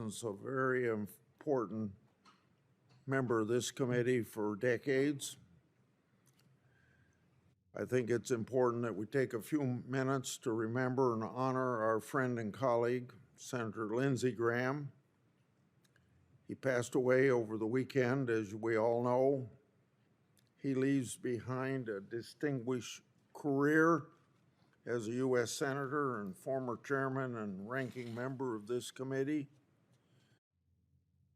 absence, a very important member of this committee for decades. I think it's important that we take a few minutes to remember and honor our friend and colleague, Senator Lindsey Graham. He passed away over the weekend, as we all know. He leaves behind a distinguished career as a U.S. Senator and former chairman and ranking member of this committee.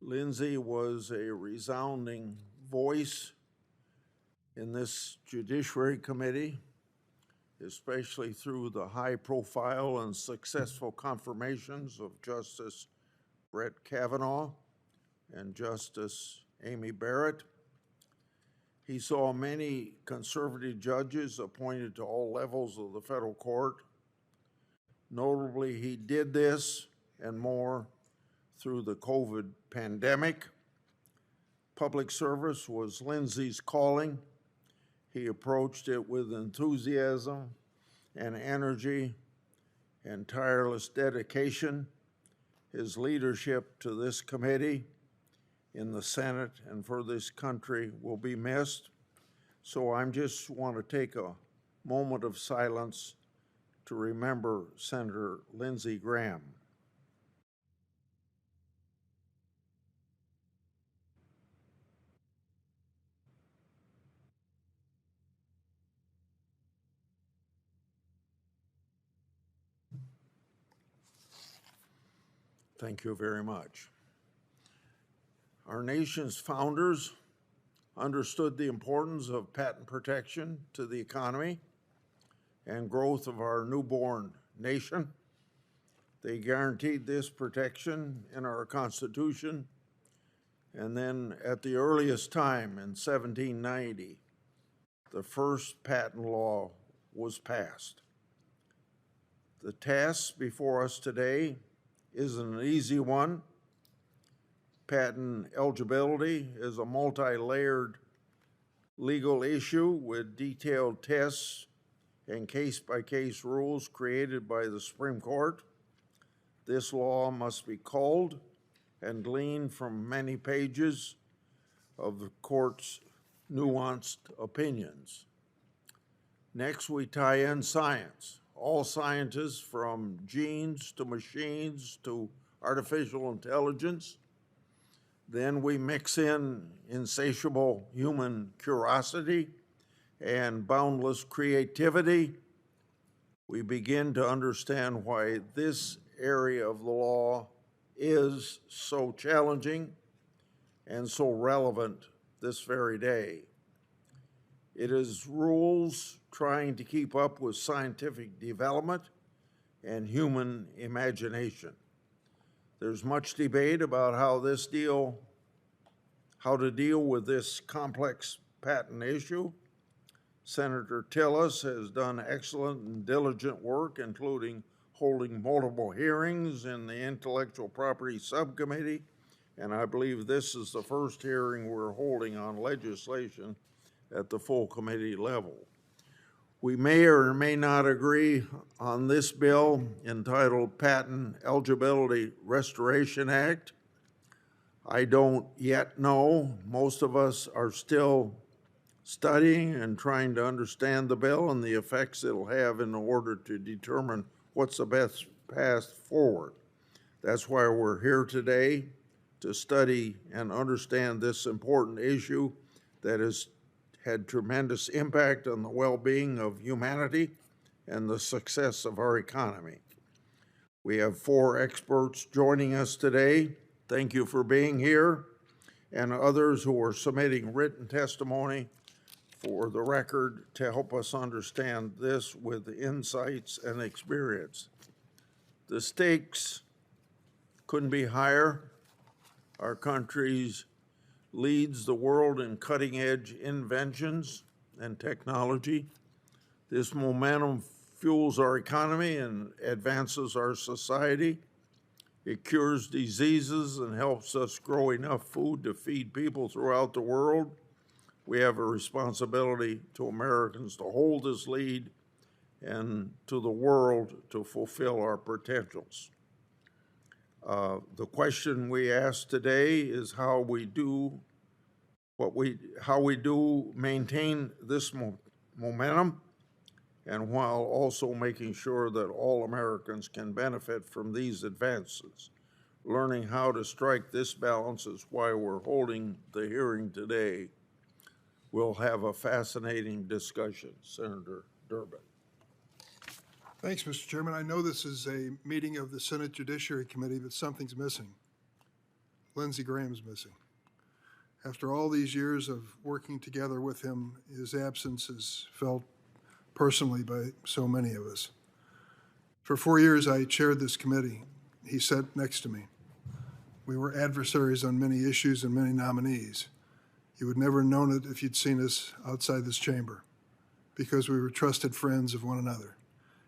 Lindsey was a resounding voice in this Judiciary Committee, especially through the high-profile and successful confirmations of Justice Brett Kavanaugh and Justice Amy Barrett. He saw many conservative judges appointed to all levels of the federal court. Notably, he did this and more through the COVID pandemic. Public service was Lindsey's calling. He approached it with enthusiasm and energy and tireless dedication. His leadership to this committee in the Senate and for this country will be missed. So I just want to take a moment of silence to remember Senator Lindsey Graham. Thank you very much. Our nation's founders understood the importance of patent protection to the economy and growth of our newborn nation. They guaranteed this protection in our Constitution, and then at the earliest time in 1790, the first patent law was passed. The task before us today isn't an easy one. Patent eligibility is a multi-layered legal issue with detailed tests and case-by-case rules created by the Supreme Court. This law must be culled and gleaned from many pages of the court's nuanced opinions. Next, we tie in science. All scientists, from genes to machines to artificial intelligence. Then we mix in insatiable human curiosity and boundless creativity. We begin to understand why this area of the law is so challenging and so relevant this very day. It is rules trying to keep up with scientific development and human imagination. There's much debate about how to deal with this complex patent issue. Senator Tillis has done excellent and diligent work, including holding multiple hearings in the Intellectual Property Subcommittee, and I believe this is the first hearing we're holding on legislation at the full committee level. We may or may not agree on this bill entitled Patent Eligibility Restoration Act. I don't yet know. Most of us are still studying and trying to understand the bill and the effects it'll have in order to determine what's the best path forward. That's why we're here today, to study and understand this important issue that has had tremendous impact on the well-being of humanity and the success of our economy. We have 4 experts joining us today. Thank you for being here, and others who are submitting written testimony for the record to help us understand this with insights and experience. The stakes couldn't be higher. Our country's leads the world in cutting-edge inventions and technology. This momentum fuels our economy and advances our society. It cures diseases and helps us grow enough food to feed people throughout the world. We have a responsibility to Americans to hold this lead and to the world to fulfill our potentials. The question we ask today is how we do maintain this momentum, and while also making sure that all Americans can benefit from these advances. Learning how to strike this balance is why we're holding the hearing today. We'll have a fascinating discussion. Senator Durbin. Thanks, Mr. Chairman. I know this is a meeting of the Senate Judiciary Committee, but something's missing. Lindsey Graham's missing. After all these years of working together with him, his absence is felt personally by so many of us. For 4 years, I chaired this committee. He sat next to me. We were adversaries on many issues and many nominees. You would never have known it if you'd seen us outside this chamber, because we were trusted friends of one another.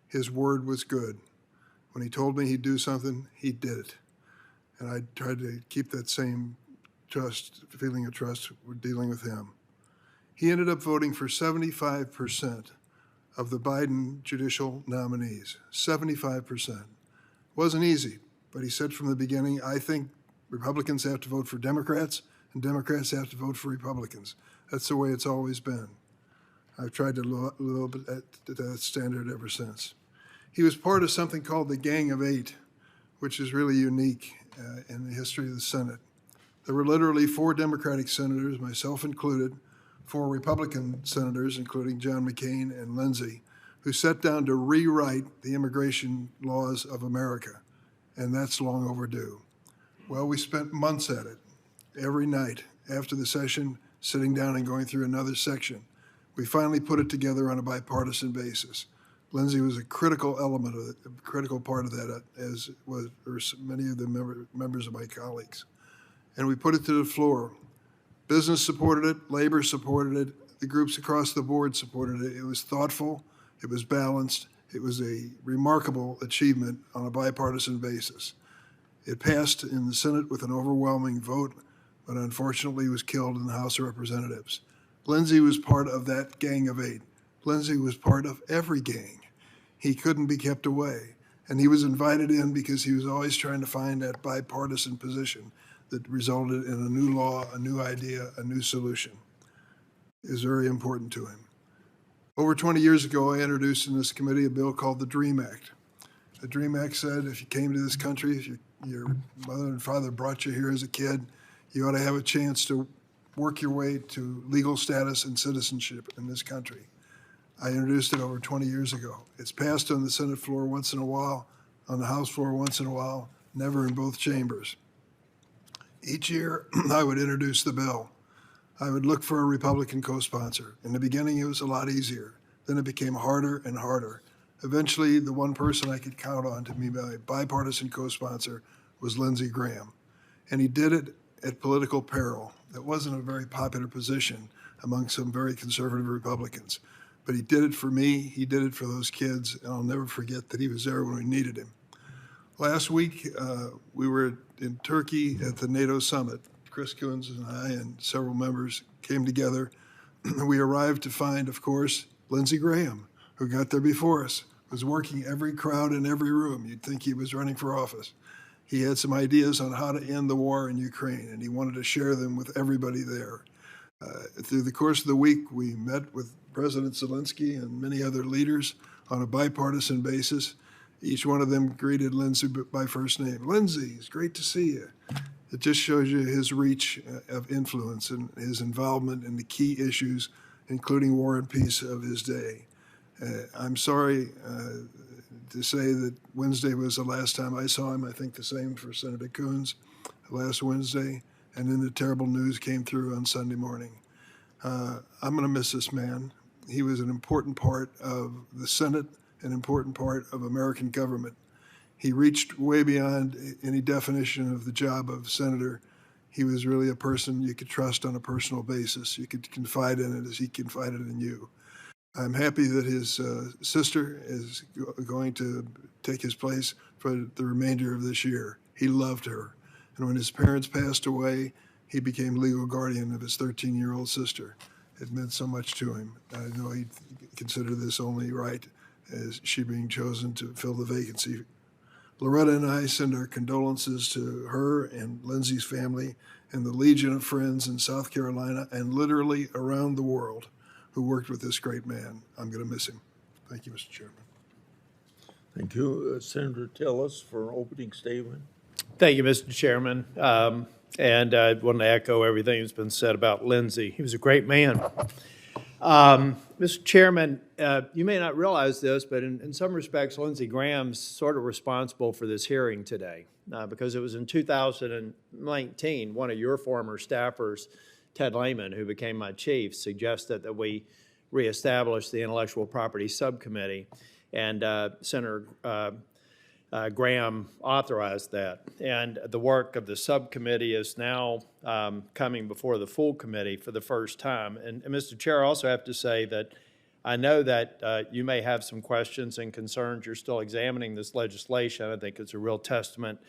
His word was good. When he told me he'd do something, he did it. And I tried to keep that same feeling of trust with dealing with him. He ended up voting for 75% of the Biden judicial nominees, 75%. Wasn't easy, but he said from the beginning, I think Republicans have to vote for Democrats and Democrats have to vote for Republicans. That's the way it's always been. I've tried to live up to that standard ever since. He was part of something called the Gang of Eight, which is really unique in the history of the Senate. There were literally 4 Democratic senators, myself included, 4 Republican senators, including John McCain and Lindsey, who sat down to rewrite the immigration laws of America, and that's long overdue. Well, we spent months at it, every night after the session, sitting down and going through another section. We finally put it together on a bipartisan basis. Lindsey was a critical element of it, a critical part of that, as were many of the members of my colleagues. And we put it to the floor. Business supported it, labor supported it, the groups across the board supported it. It was thoughtful, it was balanced, it was a remarkable achievement on a bipartisan basis. It passed in the Senate with an overwhelming vote, but unfortunately was killed in the House of Representatives. Lindsey was part of that Gang of Eight. Lindsey was part of every gang. He couldn't be kept away. And he was invited in because he was always trying to find that bipartisan position that resulted in a new law, a new idea, a new solution. It was very important to him. Over 20 years ago, I introduced in this committee a bill called the DREAM Act. The DREAM Act said if you came to this country, if your mother and father brought you here as a kid, you ought to have a chance to work your way to legal status and citizenship in this country. I introduced it over 20 years ago. It's passed on the Senate floor once in a while, on the House floor once in a while, never in both chambers. Each year, I would introduce the bill. I would look for a Republican co-sponsor. In the beginning, it was a lot easier. Then it became harder and harder. Eventually, the one person I could count on to be my bipartisan co-sponsor was Lindsey Graham. And he did it at political peril. That wasn't a very popular position among some very conservative Republicans. But he did it for me, he did it for those kids, and I'll never forget that he was there when we needed him. Last week, we were in Turkey at the NATO summit. Chris Coons and I and several members came together. We arrived to find, of course, Lindsey Graham, who got there before us, was working every crowd in every room. You'd think he was running for office. He had some ideas on how to end the war in Ukraine, and he wanted to share them with everybody there. Through the course of the week, we met with President Zelensky and many other leaders on a bipartisan basis. Each one of them greeted Lindsey by first name. Lindsey, it's great to see you. It just shows you his reach of influence and his involvement in the key issues, including war and peace of his day. I'm sorry to say that Wednesday was the last time I saw him. I think the same for Senator Coons last Wednesday. And then the terrible news came through on Sunday morning. I'm going to miss this man. He was an important part of the Senate, an important part of American government. He reached way beyond any definition of the job of senator. He was really a person you could trust on a personal basis. You could confide in it as he confided in you. I'm happy that his sister is going to take his place for the remainder of this year. He loved her. And when his parents passed away, he became legal guardian of his 13-year-old sister. It meant so much to him. I know he considered this only right as she being chosen to fill the vacancy Loretta and I send our condolences to her and Lindsay's family and the legion of friends in South Carolina and literally around the world who worked with this great man. I'm going to miss him. Thank you, Mr. Chairman. Thank you. Senator Tillis for an opening statement. Thank you, Mr. Chairman. And I want to echo everything that's been said about Lindsay. He was a great man. Mr. Chairman, you may not realize this, but in some respects, Lindsey Graham's sort of responsible for this hearing today because it was in 2019, one of your former staffers, Ted Lehman, who became my chief, suggested that we reestablish the Intellectual Property Subcommittee, and Senator Graham authorized that. And the work of the subcommittee is now coming before the full committee for the first time. And Mr. Chair, I also have to say that I know that you may have some questions and concerns. You're still examining this legislation. I think it's a real testament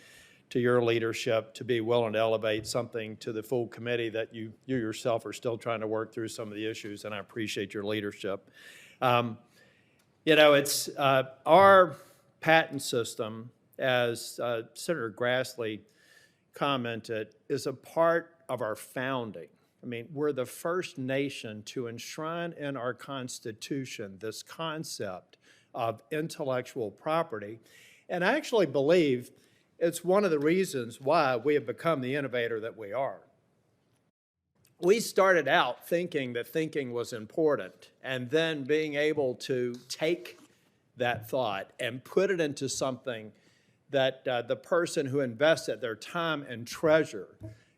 to your leadership to be willing to elevate something to the full committee that you yourself are still trying to work through some of the issues, and I appreciate your leadership. It's our patent system, as Senator Grassley commented, is a part of our founding. I mean, we're the first nation to enshrine in our Constitution this concept of intellectual property, and I actually believe it's one of the reasons why we have become the innovator that we are. We started out thinking that thinking was important, and then being able to take that thought and put it into something that the person who invested their time and treasure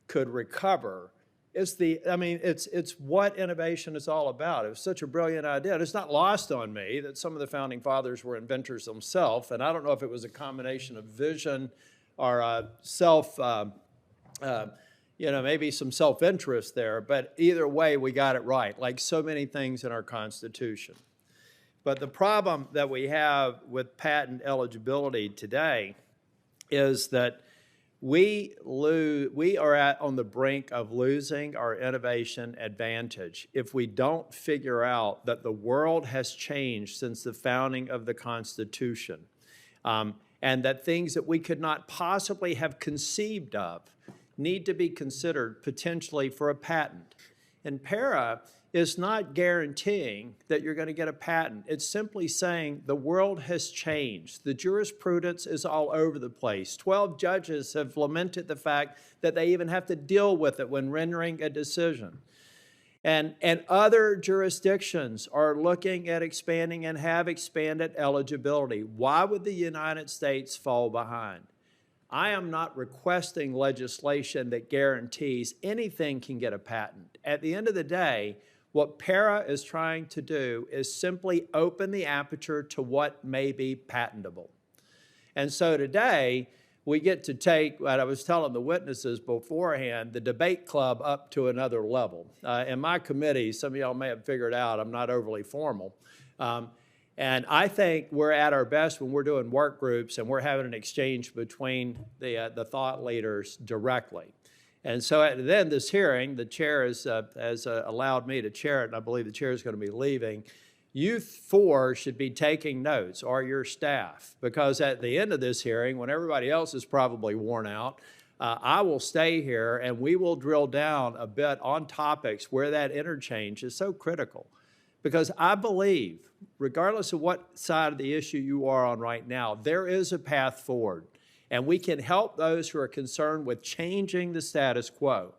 could recover it's what innovation is all about. It was such a brilliant idea. And it's not lost on me that some of the founding fathers were inventors themselves, and I don't know if it was a combination of vision or maybe some self-interest there, but either way, we got it right, like so many things in our Constitution. But the problem that we have with patent eligibility today is that we are on the brink of losing our innovation advantage if we don't figure out that the world has changed since the founding of the Constitution, and that things that we could not possibly have conceived of need to be considered potentially for a patent. And PARA is not guaranteeing that you're going to get a patent. It's simply saying the world has changed. The jurisprudence is all over the place. 12 judges have lamented the fact that they even have to deal with it when rendering a decision. And other jurisdictions are looking at expanding and have expanded eligibility. Why would the United States fall behind? I am not requesting legislation that guarantees anything can get a patent. At the end of the day, what PARA is trying to do is simply open the aperture to what may be patentable. And so today, we get to take, what I was telling the witnesses beforehand, the debate club up to another level. In my committee, some of y'all may have figured out I'm not overly formal. And I think we're at our best when we're doing work groups and we're having an exchange between the thought leaders directly. And so at the end of this hearing, the chair has allowed me to chair it, and I believe the chair is going to be leaving. You four should be taking notes, or your staff, because at the end of this hearing, when everybody else is probably worn out, I will stay here and we will drill down a bit on topics where that interchange is so critical. Because I believe, regardless of what side of the issue you are on right now, there is a path forward. And we can help those who are concerned with changing the status quo,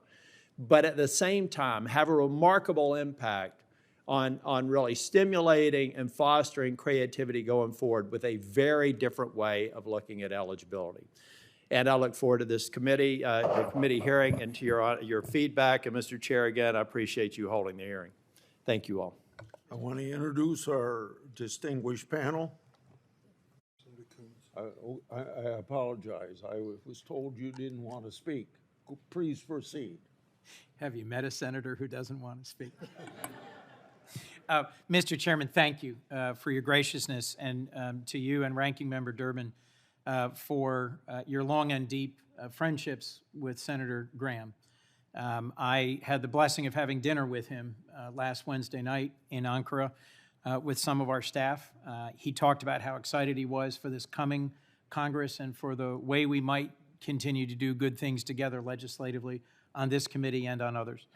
but at the same time have a remarkable impact on really stimulating and fostering creativity going forward with a very different way of looking at eligibility. And I look forward to this committee, the committee hearing, and to your feedback. And Mr. Chair, again, I appreciate you holding the hearing. Thank you all. I want to introduce our distinguished panel. I apologize. I was told you didn't want to speak. Please proceed. Have you met a senator who doesn't want to speak? Mr. Chairman, thank you for your graciousness, and to you and Ranking Member Durbin for your long and deep friendships with Senator Graham. I had the blessing of having dinner with him last Wednesday night in Ankara with some of our staff. He talked about how excited he was for this coming Congress and for the way we might continue to do good things together legislatively on this committee and on others.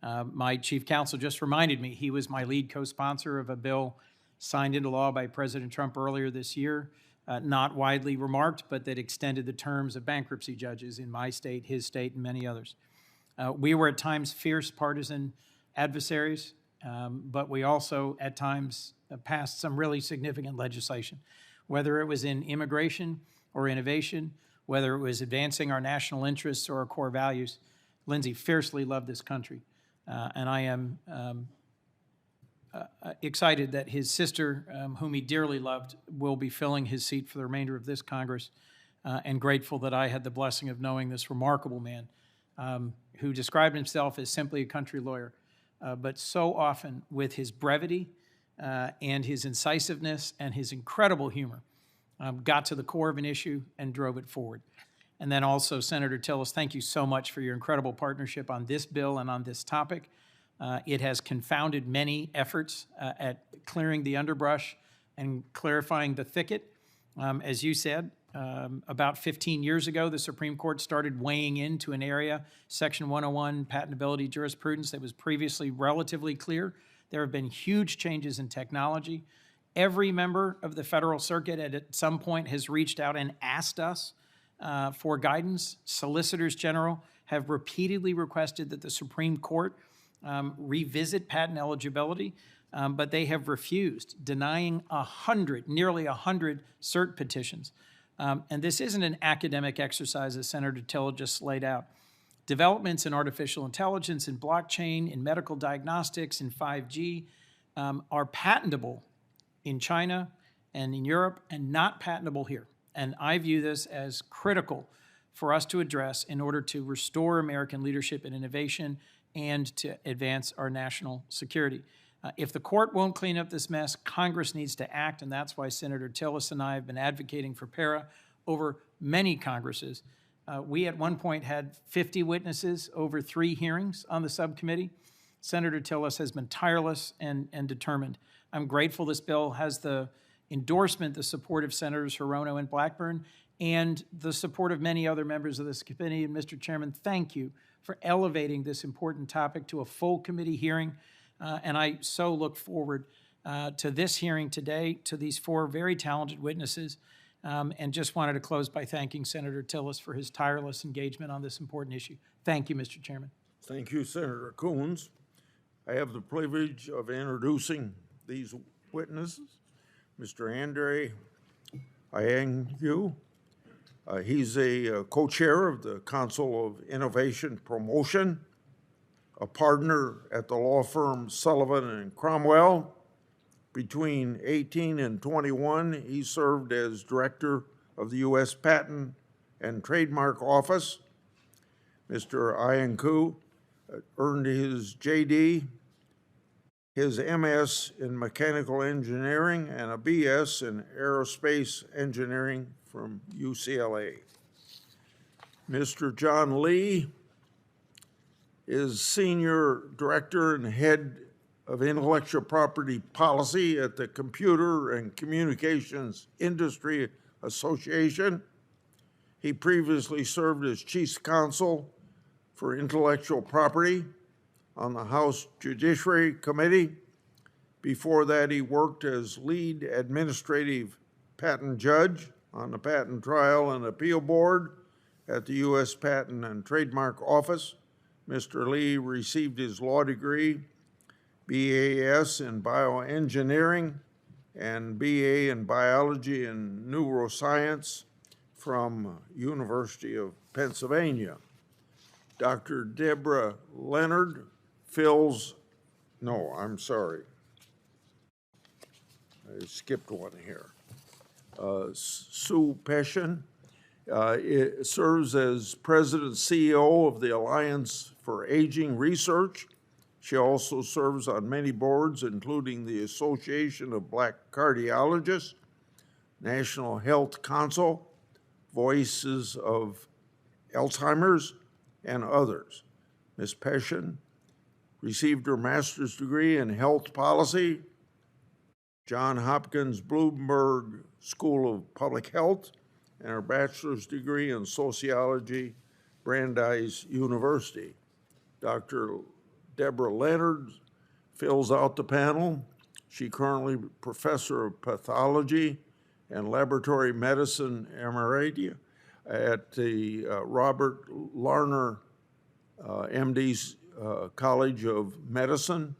My chief counsel just reminded me he was my lead co-sponsor of a bill signed into law by President Trump earlier this year, not widely remarked, but that extended the terms of bankruptcy judges in my state, his state, and many others. We were at times fierce partisan adversaries, but we also at times passed some really significant legislation, whether it was in immigration or innovation, whether it was advancing our national interests or our core values. Lindsey fiercely loved this country, and I am excited that his sister, whom he dearly loved, will be filling his seat for the remainder of this Congress, and grateful that I had the blessing of knowing this remarkable man who described himself as simply a country lawyer, but so often with his brevity and his incisiveness and his incredible humor, got to the core of an issue and drove it forward. And then also, Senator Tillis, thank you so much for your incredible partnership on this bill and on this topic. It has confounded many efforts at clearing the underbrush and clarifying the thicket. As you said, about 15 years ago, the Supreme Court started weighing into an area, Section 101 patentability jurisprudence, that was previously relatively clear. There have been huge changes in technology. Every member of the Federal Circuit at some point has reached out and asked us for guidance. Solicitors General have repeatedly requested that the Supreme Court revisit patent eligibility, but they have refused, denying nearly 100 cert petitions. And this isn't an academic exercise, as Senator Till just laid out. Developments in artificial intelligence, in blockchain, in medical diagnostics, in 5G are patentable in China and in Europe and not patentable here. And I view this as critical for us to address in order to restore American leadership and innovation and to advance our national security. If the court won't clean up this mess, Congress needs to act, and that's why Senator Tillis and I have been advocating for PARA over many Congresses. We at one point had 50 witnesses over 3 hearings on the subcommittee. Senator Tillis has been tireless and determined. I'm grateful this bill has the endorsement, the support of Senators Hirono and Blackburn, and the support of many other members of this committee. And Mr. Chairman, thank you for elevating this important topic to a full committee hearing. And I so look forward to this hearing today, to these 4 very talented witnesses, and just wanted to close by thanking Senator Tillis for his tireless engagement on this important issue. Thank you, Mr. Chairman. Thank you, Senator Coons. I have the privilege of introducing these witnesses. Mr. Andre Iancu. He's a co-chair of the Council of Innovation Promotion, a partner at the law firm Sullivan and Cromwell. Between 18 and 21, he served as director of the U.S. Patent and Trademark Office. Mr. Iancu earned his JD, his MS in mechanical engineering, and a BS in aerospace engineering from UCLA. Mr. John Lee is Senior Director and Head of Intellectual Property Policy at the Computer and Communications Industry Association. He previously served as Chief Counsel for Intellectual Property on the House Judiciary Committee. Before that, he worked as lead administrative patent judge on the Patent Trial and Appeal Board at the U.S. Patent and Trademark Office. Mr. Lee received his law degree, BAS in bioengineering and BA in biology and neuroscience from University of Pennsylvania. Dr. Deborah Leonard fills, no, I'm sorry. I skipped one here. Sue Peshin serves as President and CEO of the Alliance for Aging Research. She also serves on many boards, including the Association of Black Cardiologists, National Health Council, Voices of Alzheimer's, and others. Ms. Peshin received her master's degree in health policy, Johns Hopkins Bloomberg School of Public Health, and her bachelor's degree in sociology, Brandeis University. Dr. Deborah Leonard fills out the panel. She currently professor of pathology and laboratory medicine emerita at the Robert Larner MD's College of Medicine.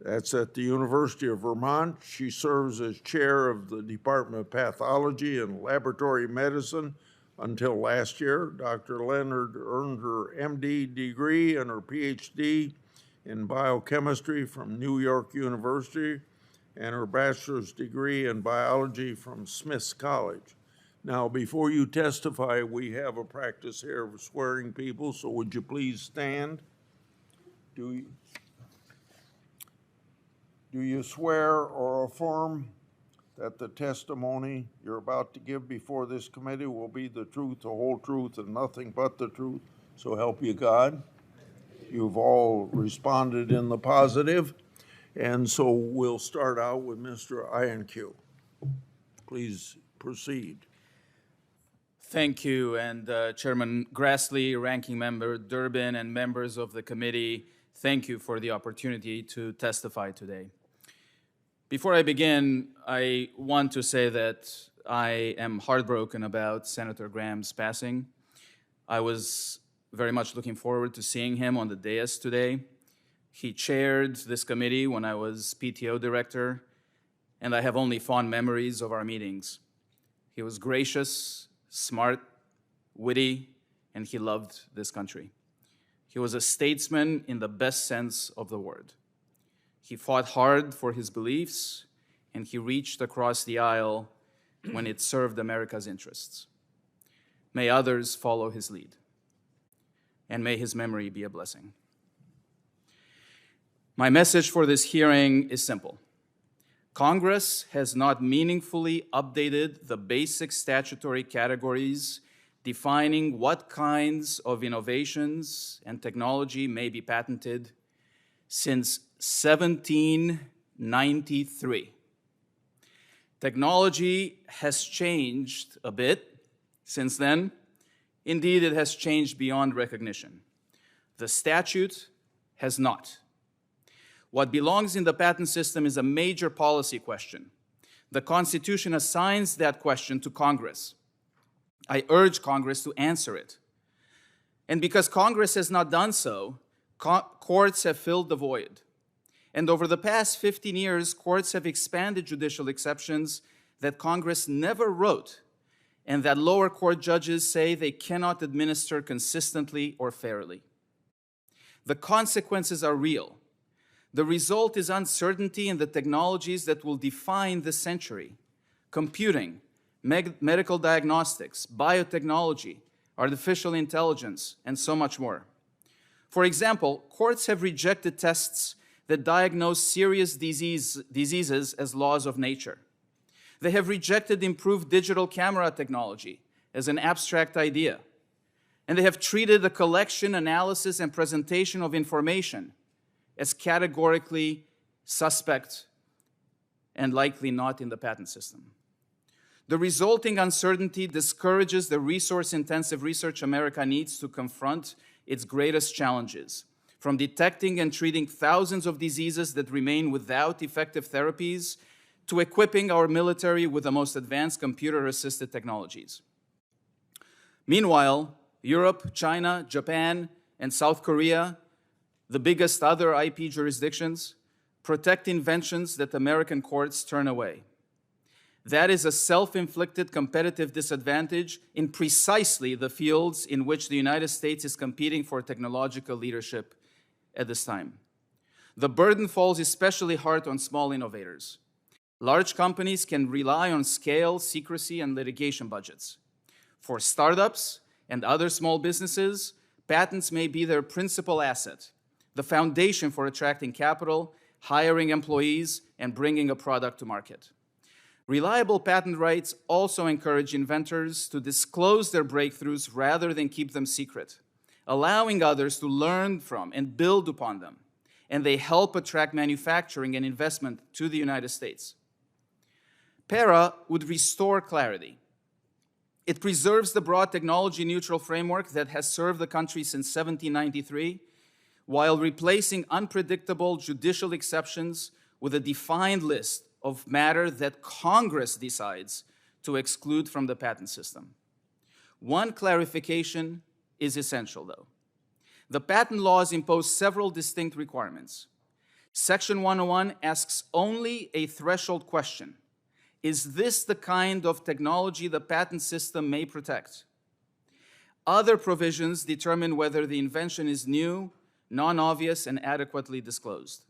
That's at the University of Vermont. She serves as chair of the Department of Pathology and Laboratory Medicine until last year. Dr. Leonard earned her MD degree and her PhD in biochemistry from New York University and her bachelor's degree in biology from Smith's College. Now, before you testify, we have a practice here of swearing people, so would you please stand? Do you swear or affirm that the testimony you're about to give before this committee will be the truth, the whole truth, and nothing but the truth? So help you God. You've all responded in the positive, and so we'll start out with Mr. INQ. Please proceed. Thank you, and Chairman Grassley, Ranking Member Durbin, and members of the committee, thank you for the opportunity to testify today. Before I begin, I want to say that I am heartbroken about Senator Graham's passing. I was very much looking forward to seeing him on the dais today. He chaired this committee when I was PTO director, and I have only fond memories of our meetings. He was gracious, smart, witty, and he loved this country. He was a statesman in the best sense of the word. He fought hard for his beliefs, and he reached across the aisle when it served America's interests. May others follow his lead, and may his memory be a blessing. My message for this hearing is simple. Congress has not meaningfully updated the basic statutory categories defining what kinds of innovations and technology may be patented since 1793. Technology has changed a bit since then. Indeed, it has changed beyond recognition. The statute has not. What belongs in the patent system is a major policy question. The Constitution assigns that question to Congress. I urge Congress to answer it. And because Congress has not done so, courts have filled the void. And over the past 15 years, courts have expanded judicial exceptions that Congress never wrote, and that lower court judges say they cannot administer consistently or fairly. The consequences are real. The result is uncertainty in the technologies that will define the century: computing, medical diagnostics, biotechnology, artificial intelligence, and so much more. For example, courts have rejected tests that diagnose serious diseases as laws of nature. They have rejected improved digital camera technology as an abstract idea. And they have treated the collection, analysis, and presentation of information as categorically suspect and likely not in the patent system. The resulting uncertainty discourages the resource-intensive research America needs to confront its greatest challenges, from detecting and treating thousands of diseases that remain without effective therapies to equipping our military with the most advanced computer-assisted technologies. Meanwhile, Europe, China, Japan, and South Korea, the biggest other IP jurisdictions, protect inventions that American courts turn away. That is a self-inflicted competitive disadvantage in precisely the fields in which the United States is competing for technological leadership at this time. The burden falls especially hard on small innovators. Large companies can rely on scale, secrecy, and litigation budgets. For startups and other small businesses, patents may be their principal asset, the foundation for attracting capital, hiring employees, and bringing a product to market. Reliable patent rights also encourage inventors to disclose their breakthroughs rather than keep them secret, allowing others to learn from and build upon them, and they help attract manufacturing and investment to the United States. PARA would restore clarity. It preserves the broad technology-neutral framework that has served the country since 1793, while replacing unpredictable judicial exceptions with a defined list of matter that Congress decides to exclude from the patent system. One clarification is essential, though. The patent laws impose several distinct requirements. Section 101 asks only a threshold question. Is this the kind of technology the patent system may protect? Other provisions determine whether the invention is new, non-obvious, and adequately disclosed.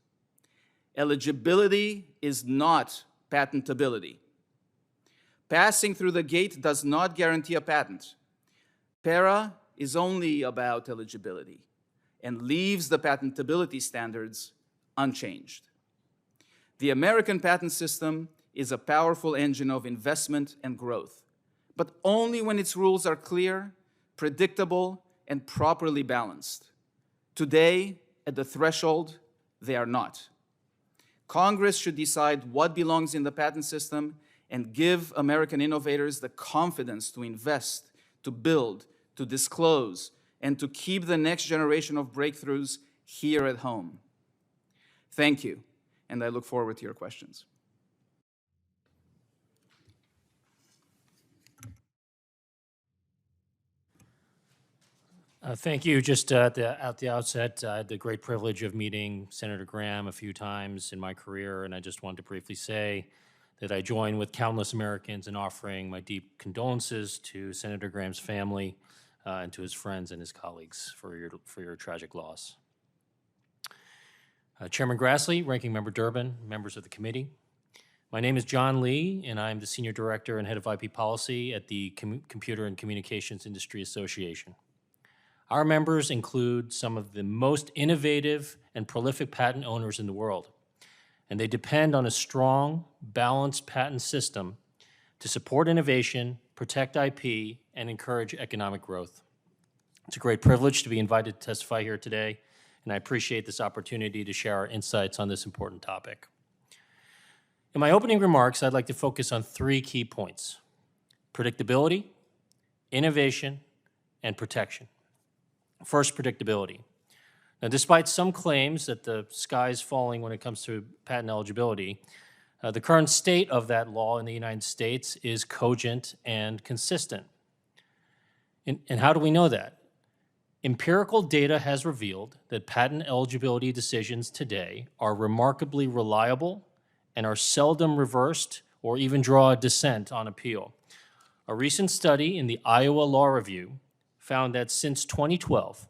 Eligibility is not patentability. Passing through the gate does not guarantee a patent. PARA is only about eligibility and leaves the patentability standards unchanged. The American patent system is a powerful engine of investment and growth, but only when its rules are clear, predictable, and properly balanced. Today, at the threshold, they are not. Congress should decide what belongs in the patent system and give American innovators the confidence to invest, to build, to disclose, and to keep the next generation of breakthroughs here at home. Thank you, and I look forward to your questions. Thank you. Just at the outset, I had the great privilege of meeting Senator Graham a few times in my career, and I just wanted to briefly say that I join with countless Americans in offering my deep condolences to Senator Graham's family and to his friends and his colleagues for your tragic loss. Chairman Grassley, Ranking Member Durbin, members of the committee. My name is John Lee, and I'm the Senior Director and Head of IP Policy at the Computer and Communications Industry Association. Our members include some of the most innovative and prolific patent owners in the world, and they depend on a strong, balanced patent system to support innovation, protect IP, and encourage economic growth. It's a great privilege to be invited to testify here today, and I appreciate this opportunity to share our insights on this important topic. In my opening remarks, I'd like to focus on three key points: predictability, innovation, and protection. First, predictability. Now, despite some claims that the sky's falling when it comes to patent eligibility, the current state of that law in the United States is cogent and consistent. And how do we know that? Empirical data has revealed that patent eligibility decisions today are remarkably reliable and are seldom reversed or even draw a dissent on appeal. A recent study in the Iowa Law Review found that since 2012,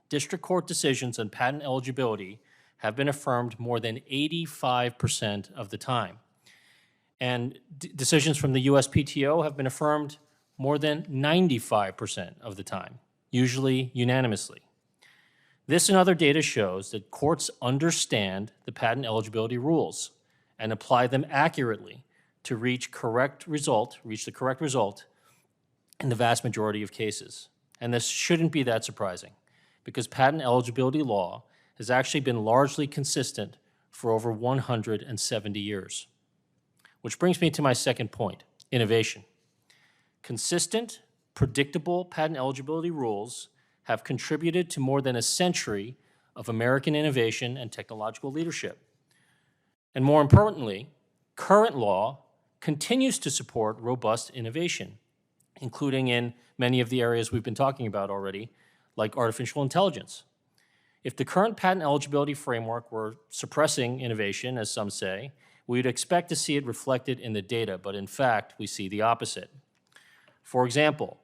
district court decisions on patent eligibility have been affirmed more than 85% of the time. And decisions from the USPTO have been affirmed more than 95% of the time, usually unanimously. This and other data shows that courts understand the patent eligibility rules and apply them accurately to reach the correct result in the vast majority of cases. And this shouldn't be that surprising, because patent eligibility law has actually been largely consistent for over 170 years. Which brings me to my second point, innovation. Consistent, predictable patent eligibility rules have contributed to more than a century of American innovation and technological leadership. And more importantly, current law continues to support robust innovation, including in many of the areas we've been talking about already, like artificial intelligence. If the current patent eligibility framework were suppressing innovation, as some say, we'd expect to see it reflected in the data, but in fact, we see the opposite. For example,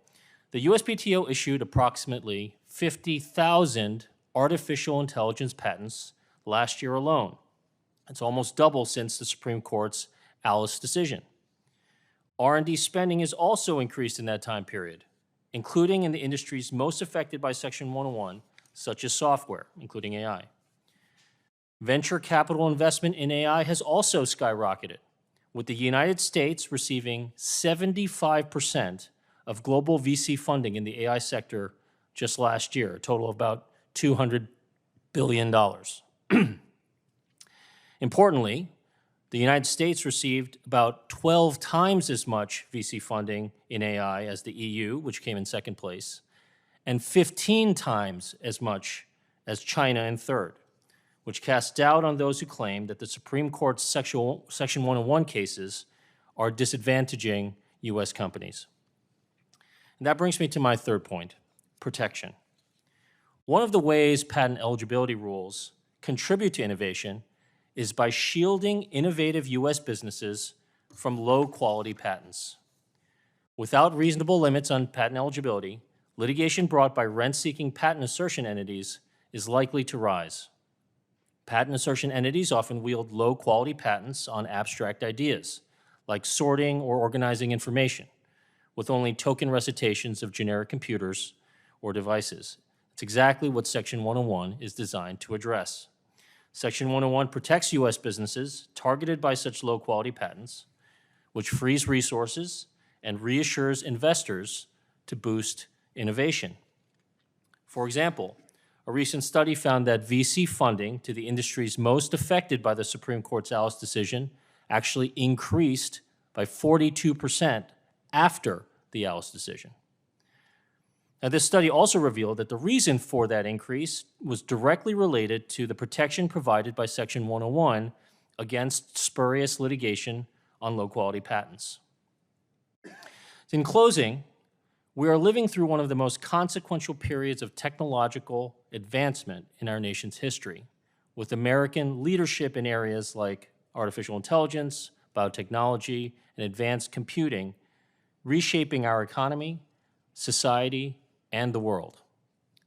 the USPTO issued approximately 50,000 artificial intelligence patents last year alone. It's almost double since the Supreme Court's Alice decision. R&D spending has also increased in that time period, including in the industries most affected by Section 101, such as software, including AI. Venture capital investment in AI has also skyrocketed, with the United States receiving 75% of global VC funding in the AI sector just last year, a total of about $200 billion. Importantly, The United States received about 12 times as much VC funding in AI as the EU, which came in second place, and 15 times as much as China in third, which casts doubt on those who claim that the Supreme Court's Section 101 cases are disadvantaging U.S. companies. And that brings me to my third point, protection. One of the ways patent eligibility rules contribute to innovation is by shielding innovative U.S. businesses from low-quality patents. Without reasonable limits on patent eligibility, litigation brought by rent-seeking patent assertion entities is likely to rise. Patent assertion entities often wield low-quality patents on abstract ideas, like sorting or organizing information, with only token recitations of generic computers or devices. It's exactly what Section 101 is designed to address. Section 101 protects U.S. businesses targeted by such low-quality patents, which frees resources and reassures investors to boost innovation. For example, a recent study found that VC funding to the industries most affected by the Supreme Court's Alice decision actually increased by 42% after the Alice decision. Now, this study also revealed that the reason for that increase was directly related to the protection provided by Section 101 against spurious litigation on low-quality patents. In closing, we are living through one of the most consequential periods of technological advancement in our nation's history, with American leadership in areas like artificial intelligence, biotechnology, and advanced computing reshaping our economy, society, and the world.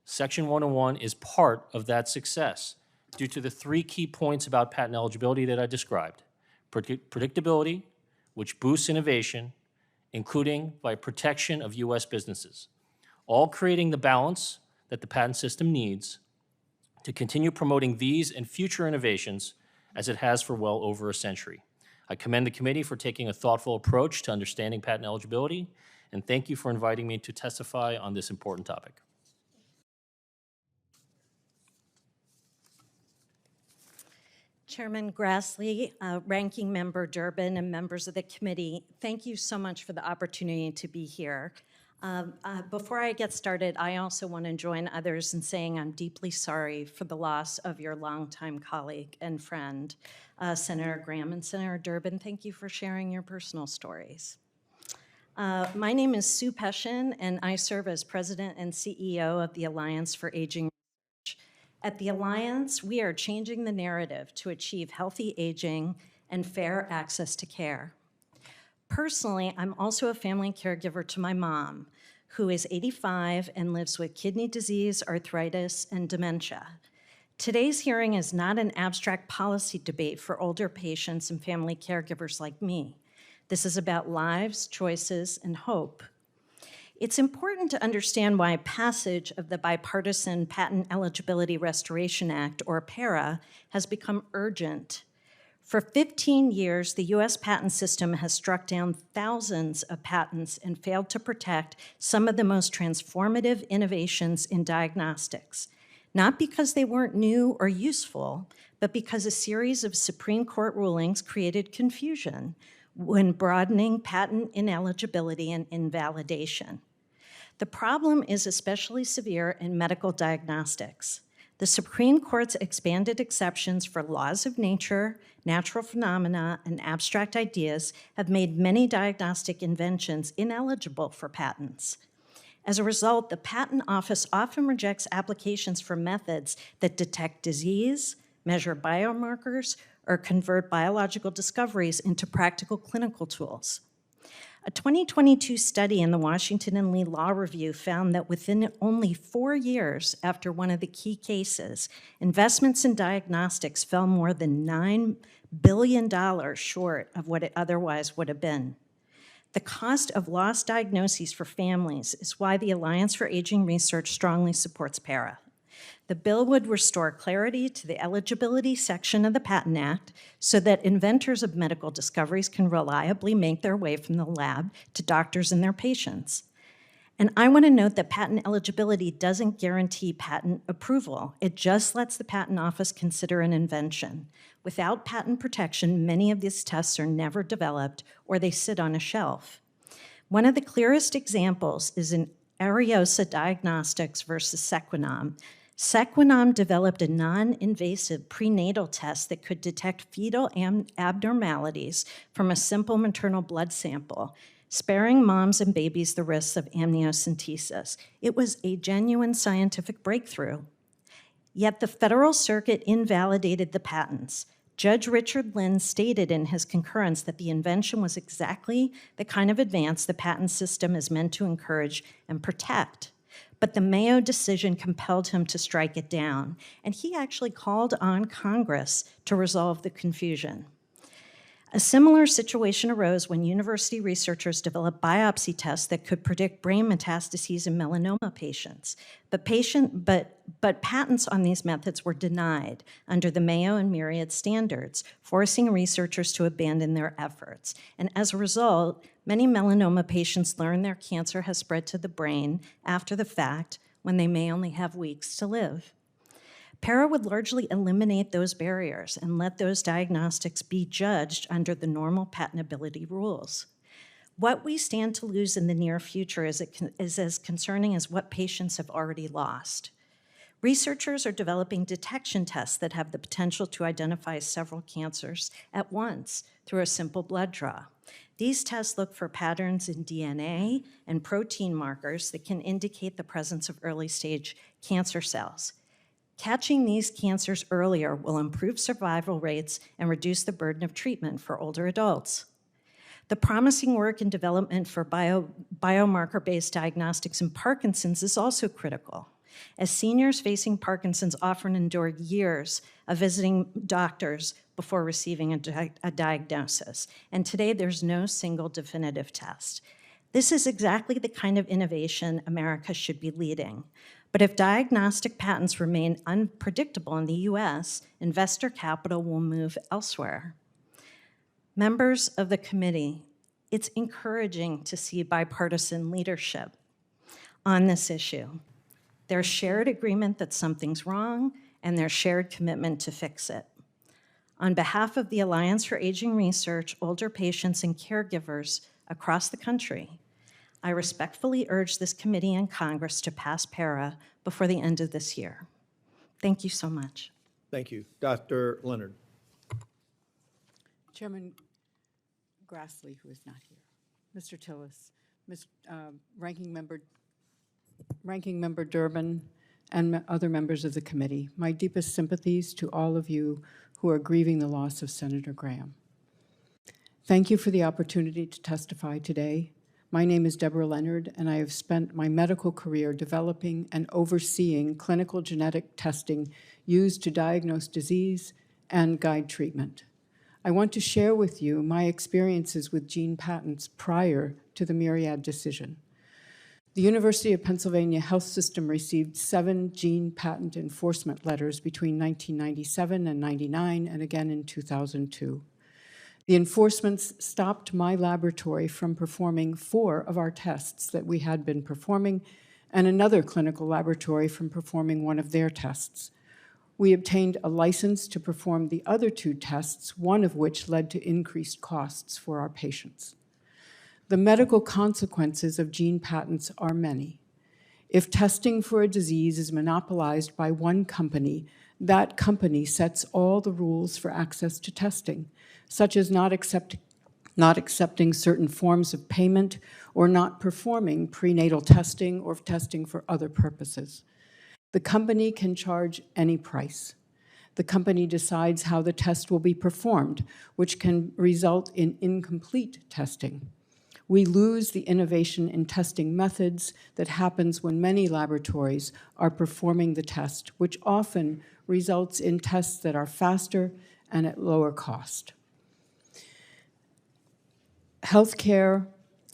Section 101 is part of that success due to the three key points about patent eligibility that I described: predictability, which boosts innovation, including by protection of U.S. businesses, all creating the balance that the patent system needs to continue promoting these and future innovations as it has for well over a century. I commend the committee for taking a thoughtful approach to understanding patent eligibility, and thank you for inviting me to testify on this important topic. Chairman Grassley, Ranking Member Durbin, and members of the committee, thank you so much for the opportunity to be here. Before I get started, I also want to join others in saying I'm deeply sorry for the loss of your longtime colleague and friend, Senator Graham. And Senator Durbin, thank you for sharing your personal stories. My name is Sue Peshin, and I serve as President and CEO of the Alliance for Aging Research. At the Alliance, we are changing the narrative to achieve healthy aging and fair access to care. Personally, I'm also a family caregiver to my mom, who is 85 and lives with kidney disease, arthritis, and dementia. Today's hearing is not an abstract policy debate for older patients and family caregivers like me. This is about lives, choices, and hope. It's important to understand why passage of the Bipartisan Patent Eligibility Restoration Act, or PARA, has become urgent. For 15 years, the U.S. patent system has struck down thousands of patents and failed to protect some of the most transformative innovations in diagnostics, not because they weren't new or useful, but because a series of Supreme Court rulings created confusion when broadening patent ineligibility and invalidation. The problem is especially severe in medical diagnostics. The Supreme Court's expanded exceptions for laws of nature, natural phenomena, and abstract ideas have made many diagnostic inventions ineligible for patents. As a result, the Patent Office often rejects applications for methods that detect disease, measure biomarkers, or convert biological discoveries into practical clinical tools. A 2022 study in the Washington and Lee Law Review found that within only 4 years after one of the key cases, investments in diagnostics fell more than $9 billion short of what it otherwise would have been. The cost of lost diagnoses for families is why the Alliance for Aging Research strongly supports PARA. The bill would restore clarity to the eligibility section of the Patent Act so that inventors of medical discoveries can reliably make their way from the lab to doctors and their patients. And I want to note that patent eligibility doesn't guarantee patent approval. It just lets the patent office consider an invention. Without patent protection, many of these tests are never developed or they sit on a shelf. One of the clearest examples is in Ariosa Diagnostics versus Sequenom. Sequenom developed a non-invasive prenatal test that could detect fetal abnormalities from a simple maternal blood sample, sparing moms and babies the risks of amniocentesis. It was a genuine scientific breakthrough. Yet the Federal Circuit invalidated the patents. Judge Richard Lynn stated in his concurrence that the invention was exactly the kind of advance the patent system is meant to encourage and protect. But the Mayo decision compelled him to strike it down, and he actually called on Congress to resolve the confusion. A similar situation arose when university researchers developed biopsy tests that could predict brain metastases in melanoma patients. But patents on these methods were denied under the Mayo and Myriad standards, forcing researchers to abandon their efforts. And as a result, many melanoma patients learn their cancer has spread to the brain after the fact when they may only have weeks to live. PARA would largely eliminate those barriers and let those diagnostics be judged under the normal patentability rules. What we stand to lose in the near future is as concerning as what patients have already lost. Researchers are developing detection tests that have the potential to identify several cancers at once through a simple blood draw. These tests look for patterns in DNA and protein markers that can indicate the presence of early-stage cancer cells. Catching these cancers earlier will improve survival rates and reduce the burden of treatment for older adults. The promising work in development for biomarker-based diagnostics in Parkinson's is also critical, as seniors facing Parkinson's often endure years of visiting doctors before receiving a diagnosis. And today, there's no single definitive test. This is exactly the kind of innovation America should be leading. But if diagnostic patents remain unpredictable in the US, investor capital will move elsewhere. Members of the committee, it's encouraging to see bipartisan leadership on this issue. There's shared agreement that something's wrong and there's shared commitment to fix it. On behalf of the Alliance for Aging Research, older patients and caregivers across the country, I respectfully urge this committee and Congress to pass PARA before the end of this year. Thank you so much. Thank you. Dr. Leonard. Chairman Grassley, who is not here, Mr. Tillis, Ranking Member Durbin, and other members of the committee, my deepest sympathies to all of you who are grieving the loss of Senator Graham. Thank you for the opportunity to testify today. My name is Deborah Leonard, and I have spent my medical career developing and overseeing clinical genetic testing used to diagnose disease and guide treatment. I want to share with you my experiences with gene patents prior to the Myriad decision. The University of Pennsylvania Health System received 7 gene patent enforcement letters between 1997 and 99, and again in 2002. The enforcements stopped my laboratory from performing 4 of our tests that we had been performing, and another clinical laboratory from performing one of their tests. We obtained a license to perform the other 2 tests, one of which led to increased costs for our patients. The medical consequences of gene patents are many. If testing for a disease is monopolized by one company, that company sets all the rules for access to testing, such as not accepting certain forms of payment or not performing prenatal testing or testing for other purposes. The company can charge any price. The company decides how the test will be performed, which can result in incomplete testing. We lose the innovation in testing methods that happens when many laboratories are performing the test, which often results in tests that are faster and at lower cost. Healthcare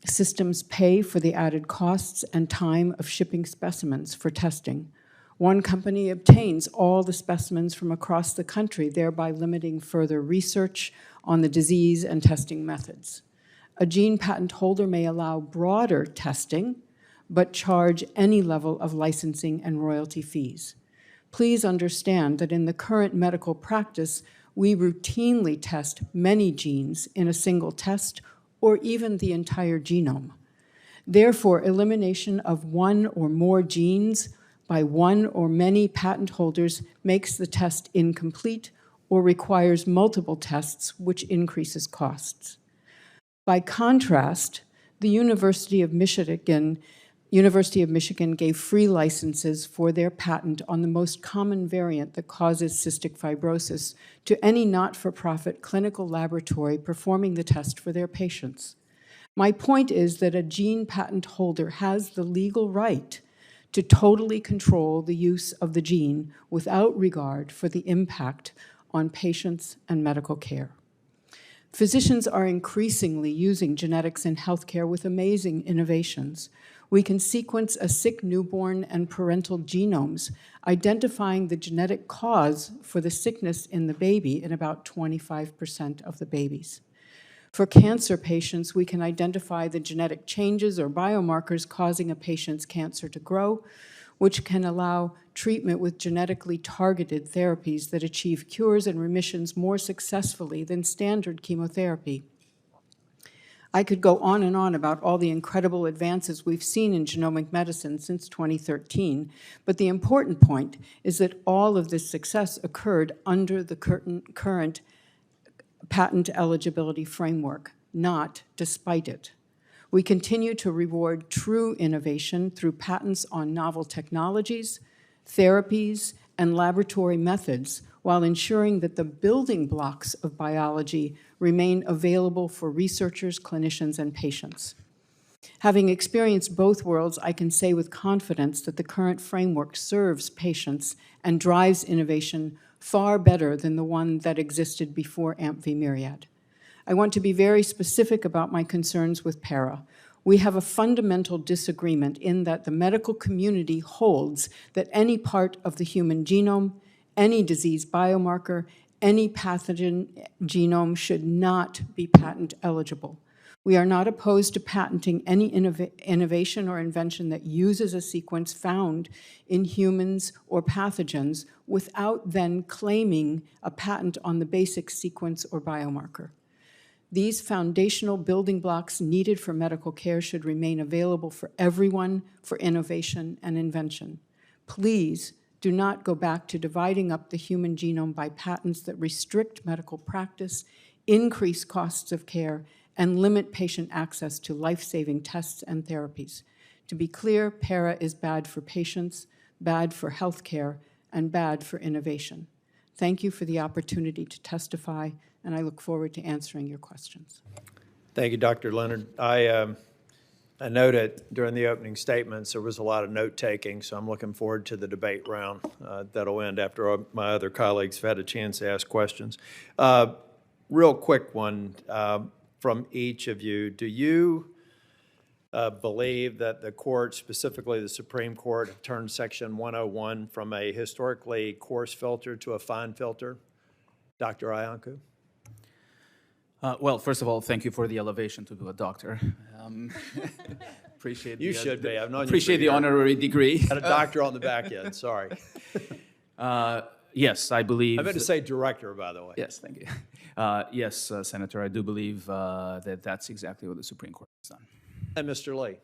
systems pay for the added costs and time of shipping specimens for testing. One company obtains all the specimens from across the country, thereby limiting further research on the disease and testing methods. A gene patent holder may allow broader testing, but charge any level of licensing and royalty fees. Please understand that in the current medical practice, we routinely test many genes in a single test or even the entire genome. Therefore, elimination of one or more genes by one or many patent holders makes the test incomplete or requires multiple tests, which increases costs. By contrast, the University of Michigan gave free licenses for their patent on the most common variant that causes cystic fibrosis to any not-for-profit clinical laboratory performing the test for their patients. My point is that a gene patent holder has the legal right to totally control the use of the gene without regard for the impact on patients and medical care. Physicians are increasingly using genetics in healthcare with amazing innovations. We can sequence a sick newborn and parental genomes, identifying the genetic cause for the sickness in the baby in about 25% of the babies. For cancer patients, we can identify the genetic changes or biomarkers causing a patient's cancer to grow, which can allow treatment with genetically targeted therapies that achieve cures and remissions more successfully than standard chemotherapy. I could go on and on about all the incredible advances we've seen in genomic medicine since 2013, but the important point is that all of this success occurred under the current patent eligibility framework, not despite it. We continue to reward true innovation through patents on novel technologies, therapies, and laboratory methods, while ensuring that the building blocks of biology remain available for researchers, clinicians, and patients. Having experienced both worlds, I can say with confidence that the current framework serves patients and drives innovation far better than the one that existed before AMP-V Myriad. I want to be very specific about my concerns with PARA. We have a fundamental disagreement in that the medical community holds that any part of the human genome, any disease biomarker, any pathogen genome should not be patent eligible. We are not opposed to patenting any innovation or invention that uses a sequence found in humans or pathogens without then claiming a patent on the basic sequence or biomarker. These foundational building blocks needed for medical care should remain available for everyone for innovation and invention. Please do not go back to dividing up the human genome by patents that restrict medical practice, increase costs of care, and limit patient access to life-saving tests and therapies. To be clear, PARA is bad for patients, bad for healthcare, and bad for innovation. Thank you for the opportunity to testify, and I look forward to answering your questions. Thank you, Dr. Leonard. I noted during the opening statements there was a lot of note-taking, so I'm looking forward to the debate round that'll end after my other colleagues have had a chance to ask questions. Real quick one from each of you. Do you believe that the court, specifically the Supreme Court, have turned Section 101 from a historically coarse filter to a fine filter? Dr. Iancu? Well, first of all, thank you for the elevation to be a doctor. Appreciate You should be. I've known you appreciate for the years. honorary degree. Had a doctor on the back end, sorry. Yes, I believe. I meant to say director, by the way. Yes, thank you. Yes, Senator, I do believe that that's exactly what the Supreme Court has done. And Mr. Lee?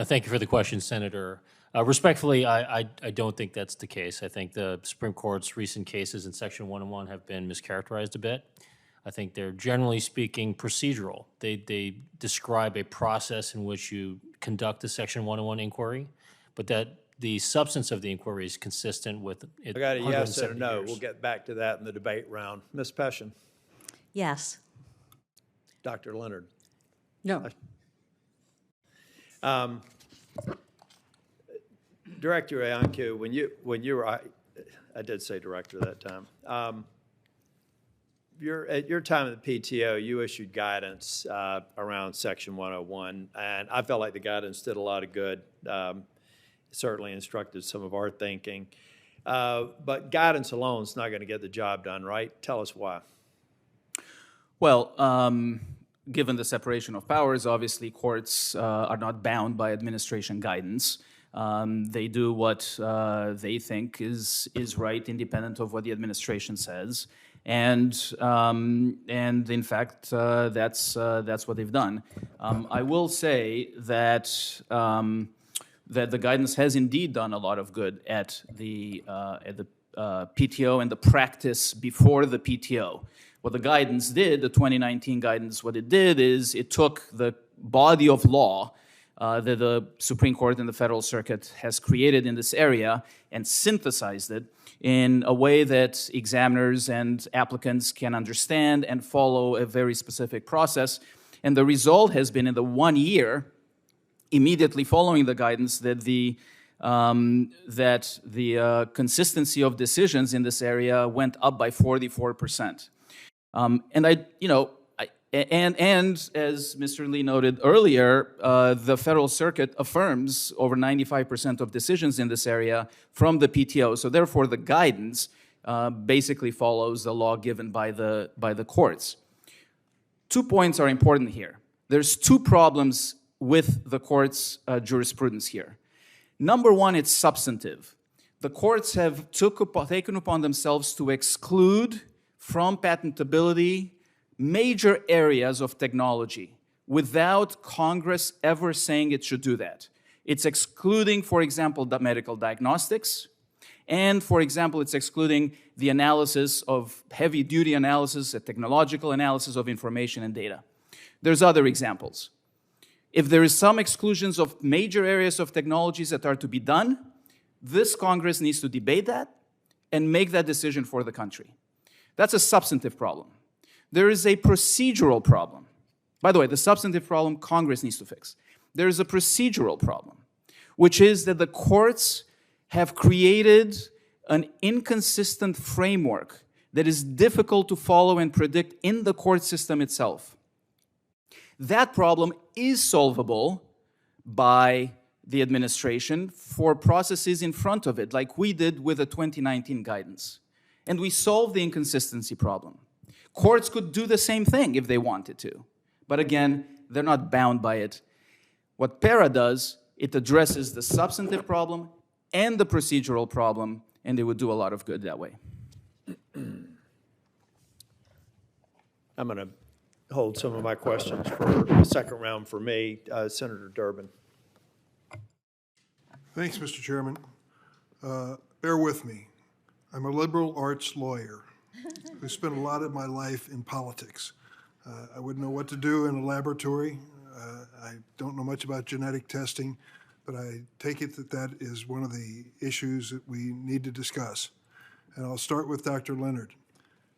Thank you for the question, Senator. Respectfully, I don't think that's the case. I think the Supreme Court's recent cases in Section 101 have been mischaracterized a bit. I think they're, generally speaking, procedural. They describe a process in which you conduct a Section 101 inquiry, but that the substance of the inquiry is consistent with it. I got a yes and a 170 no. years. We'll get back to that in the debate round. Ms. Peshin? Yes. Dr. Leonard? No. Director Iancu, when you were, I did say director that time. At your time at the PTO, you issued guidance around Section 101, and I felt like the guidance did a lot of good. Certainly instructed some of our thinking. But guidance alone is not going to get the job done, right? Tell us why. Well, given the separation of powers, obviously courts are not bound by administration guidance. They do what they think is right, independent of what the administration says, and in fact, that's what they've done. I will say that that the guidance has indeed done a lot of good at the PTO and the practice before the PTO. What the guidance did, the 2019 guidance, what it did is it took the body of law that the Supreme Court and the Federal Circuit has created in this area and synthesized it in a way that examiners and applicants can understand and follow a very specific process. And the result has been in the 1 year immediately following the guidance that the consistency of decisions in this area went up by 44%. And as Mr. Lee noted earlier, the Federal Circuit affirms over 95% of decisions in this area from the PTO. So therefore, the guidance basically follows the law given by the courts. 2 points are important here. There's 2 problems with the court's jurisprudence here. Number one, it's substantive. The courts have taken upon themselves to exclude from patentability major areas of technology without Congress ever saying it should do that. It's excluding, for example, the medical diagnostics, and, for example, it's excluding the analysis of heavy-duty analysis, a technological analysis of information and data. There's other examples. If there is some exclusions of major areas of technologies that are to be done, this Congress needs to debate that and make that decision for the country. That's a substantive problem. There is a procedural problem. By the way, the substantive problem Congress needs to fix. There is a procedural problem, which is that the courts have created an inconsistent framework that is difficult to follow and predict in the court system itself. That problem is solvable by the administration for processes in front of it, like we did with the 2019 guidance. And we solved the inconsistency problem. Courts could do the same thing if they wanted to. But again, they're not bound by it. What PARA does, it addresses the substantive problem and the procedural problem, and they would do a lot of good that way. I'm going to hold some of my questions for the second round for me. Senator Durbin. Thanks, Mr. Chairman. Bear with me. I'm a liberal arts lawyer who spent a lot of my life in politics. I wouldn't know what to do in a laboratory. I don't know much about genetic testing, but I take it that that is one of the issues that we need to discuss. And I'll start with Dr. Leonard.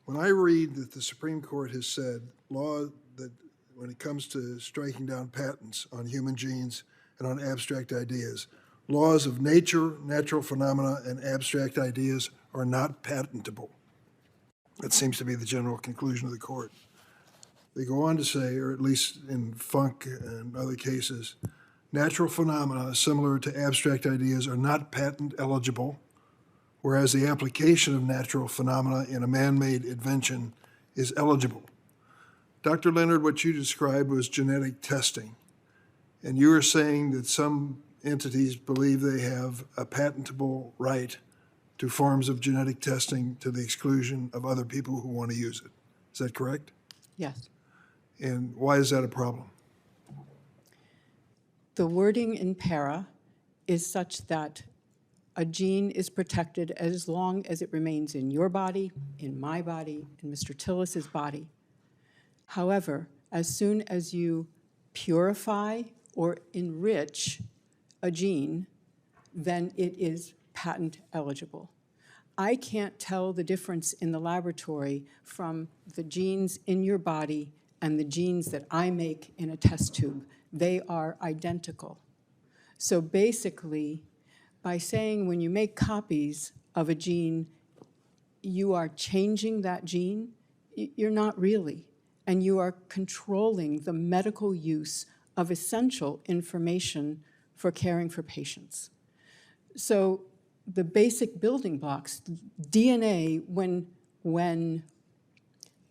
When I read that the Supreme Court has said law that when it comes to striking down patents on human genes and on abstract ideas, laws of nature, natural phenomena, and abstract ideas are not patentable. That seems to be the general conclusion of the court. They go on to say, or at least in Funk and other cases, natural phenomena similar to abstract ideas are not patent eligible, whereas the application of natural phenomena in a man-made invention is eligible. Dr. Leonard, what you described was genetic testing, and you are saying that some entities believe they have a patentable right to forms of genetic testing to the exclusion of other people who want to use it. Is that correct? Yes. And why is that a problem? The wording in para is such that a gene is protected as long as it remains in your body, in my body, in Mr. Tillis's body. However, as soon as you purify or enrich a gene, then it is patent eligible. I can't tell the difference in the laboratory from the genes in your body and the genes that I make in a test tube. They are identical. So basically, by saying when you make copies of a gene, you are changing that gene, you're not really. And you are controlling the medical use of essential information for caring for patients. So the basic building blocks, DNA, when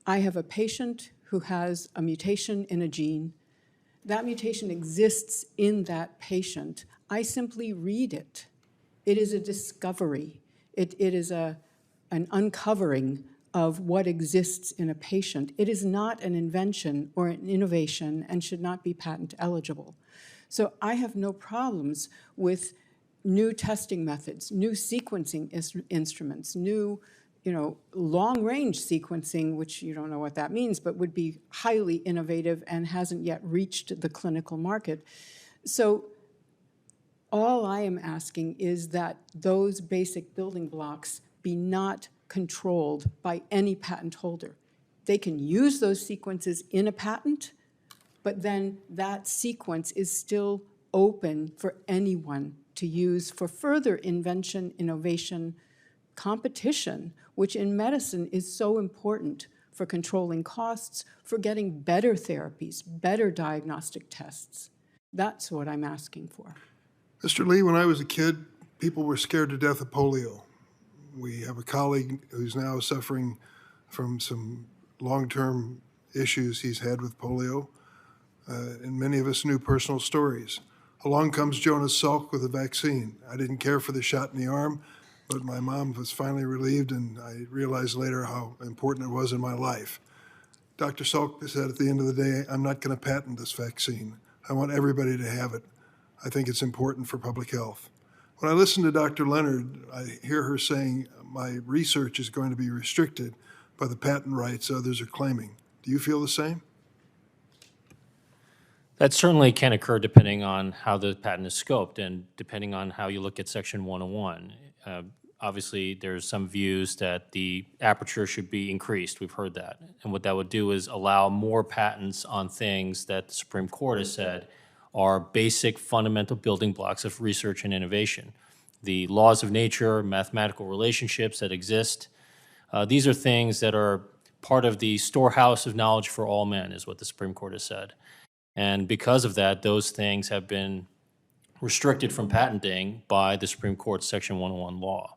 I have a patient who has a mutation in a gene. That mutation exists in that patient. I simply read it. It is a discovery. It is an uncovering of what exists in a patient. It is not an invention or an innovation and should not be patent eligible. So I have no problems with new testing methods, new sequencing instruments, new long-range sequencing, which you don't know what that means, but would be highly innovative and hasn't yet reached the clinical market. So all I am asking is that those basic building blocks be not controlled by any patent holder. They can use those sequences in a patent, but then that sequence is still open for anyone to use for further invention, innovation, competition, which in medicine is so important for controlling costs, for getting better therapies, better diagnostic tests. That's what I'm asking for. Mr. Lee, when I was a kid, people were scared to death of polio. We have a colleague who's now suffering from some long-term issues he's had with polio, and many of us knew personal stories. Along comes Jonas Salk with a vaccine. I didn't care for the shot in the arm, but my mom was finally relieved, and I realized later how important it was in my life. Dr. Salk said at the end of the day, I'm not going to patent this vaccine. I want everybody to have it. I think it's important for public health. When I listen to Dr. Leonard, I hear her saying my research is going to be restricted by the patent rights others are claiming. Do you feel the same? That certainly can occur depending on how the patent is scoped and depending on how you look at Section 101. Obviously, there's some views that the aperture should be increased. We've heard that. And what that would do is allow more patents on things that the Supreme Court has said are basic fundamental building blocks of research and innovation. The laws of nature, mathematical relationships that exist, these are things that are part of the storehouse of knowledge for all men, is what the Supreme Court has said. And because of that, those things have been restricted from patenting by the Supreme Court's Section 101 law.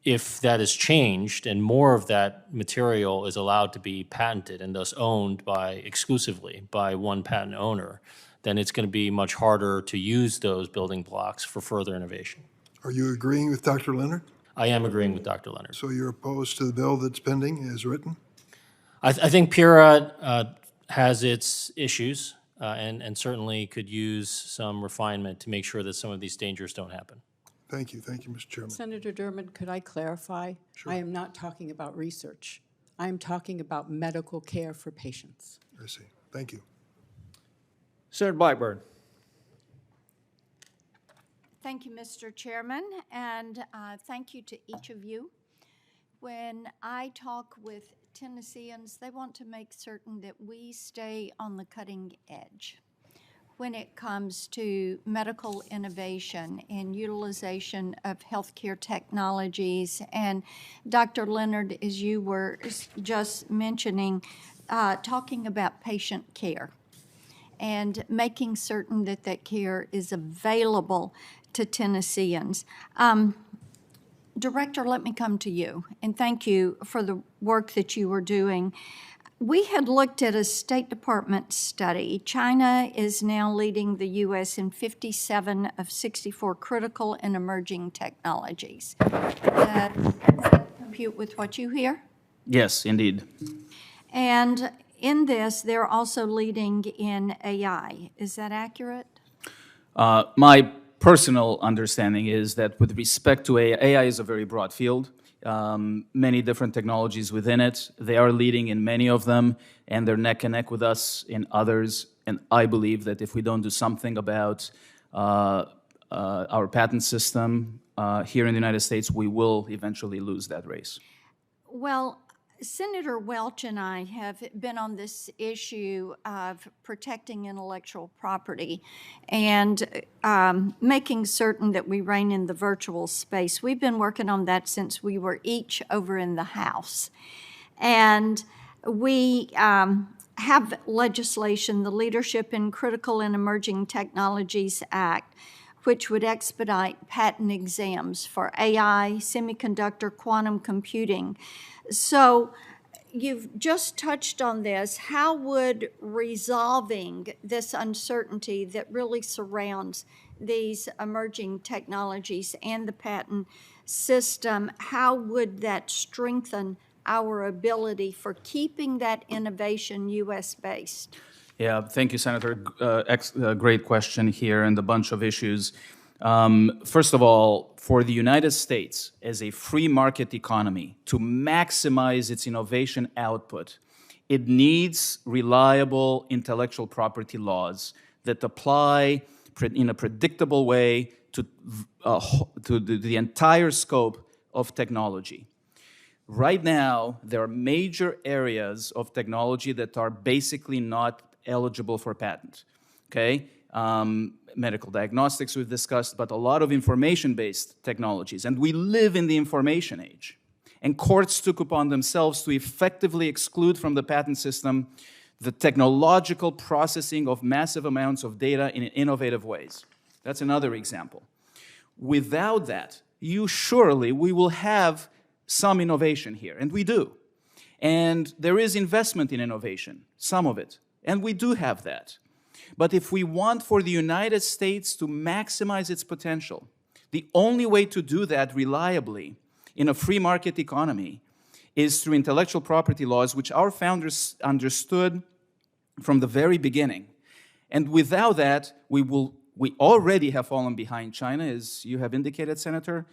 If that is changed and more of that material is allowed to be patented and thus owned exclusively by one patent owner, then it's going to be much harder to use those building blocks for further innovation. Are you agreeing with Dr. Leonard? I am agreeing with Dr. Leonard. So you're opposed to the bill that's pending as written? I think PURA has its issues and certainly could use some refinement to make sure that some of these dangers don't happen. Thank you, Mr. Chairman. Senator Durbin, could I clarify? Sure. I am not talking about research. I am talking about medical care for patients. I see. Thank you. Senator Blackburn. Thank you, Mr. Chairman, and thank you to each of you. When I talk with Tennesseans, they want to make certain that we stay on the cutting edge when it comes to medical innovation and utilization of healthcare technologies. And Dr. Leonard, as you were just mentioning, talking about patient care and making certain that that care is available to Tennesseans. Director, let me come to you, and thank you for the work that you were doing. We had looked at a State Department study. China is now leading the U.S. in 57 of 64 critical and emerging technologies. Does that compute with what you hear? Yes, indeed. And in this, they're also leading in AI. Is that accurate? My personal understanding is that with respect to AI is a very broad field. Many different technologies within it. They are leading in many of them, and they're neck and neck with us in others. And I believe that if we don't do something about our patent system here in the United States, we will eventually lose that race. Well, Senator Welch and I have been on this issue of protecting intellectual property and making certain that we rein in the virtual space. We've been working on that since we were each over in the House. And we have legislation, the Leadership in Critical and Emerging Technologies Act, which would expedite patent exams for AI, semiconductor, quantum computing. So, you've just touched on this. How would resolving this uncertainty that really surrounds these emerging technologies and the patent system, how would that strengthen our ability for keeping that innovation U.S.-based? Yeah, thank you, Senator. Great question here and a bunch of issues. First of all, for the United States as a free market economy to maximize its innovation output, it needs reliable intellectual property laws that apply in a predictable way to the entire scope of technology. Right now, there are major areas of technology that are basically not eligible for patent, okay? Medical diagnostics we've discussed, but a lot of information-based technologies. And we live in the information age. And courts took upon themselves to effectively exclude from the patent system the technological processing of massive amounts of data in innovative ways. That's another example. Without that, we will have some innovation here, and we do. And there is investment in innovation, some of it, and we do have that. But if we want for the United States to maximize its potential, the only way to do that reliably in a free market economy is through intellectual property laws, which our founders understood from the very beginning. And without that, we already have fallen behind China, as you have indicated, Senator,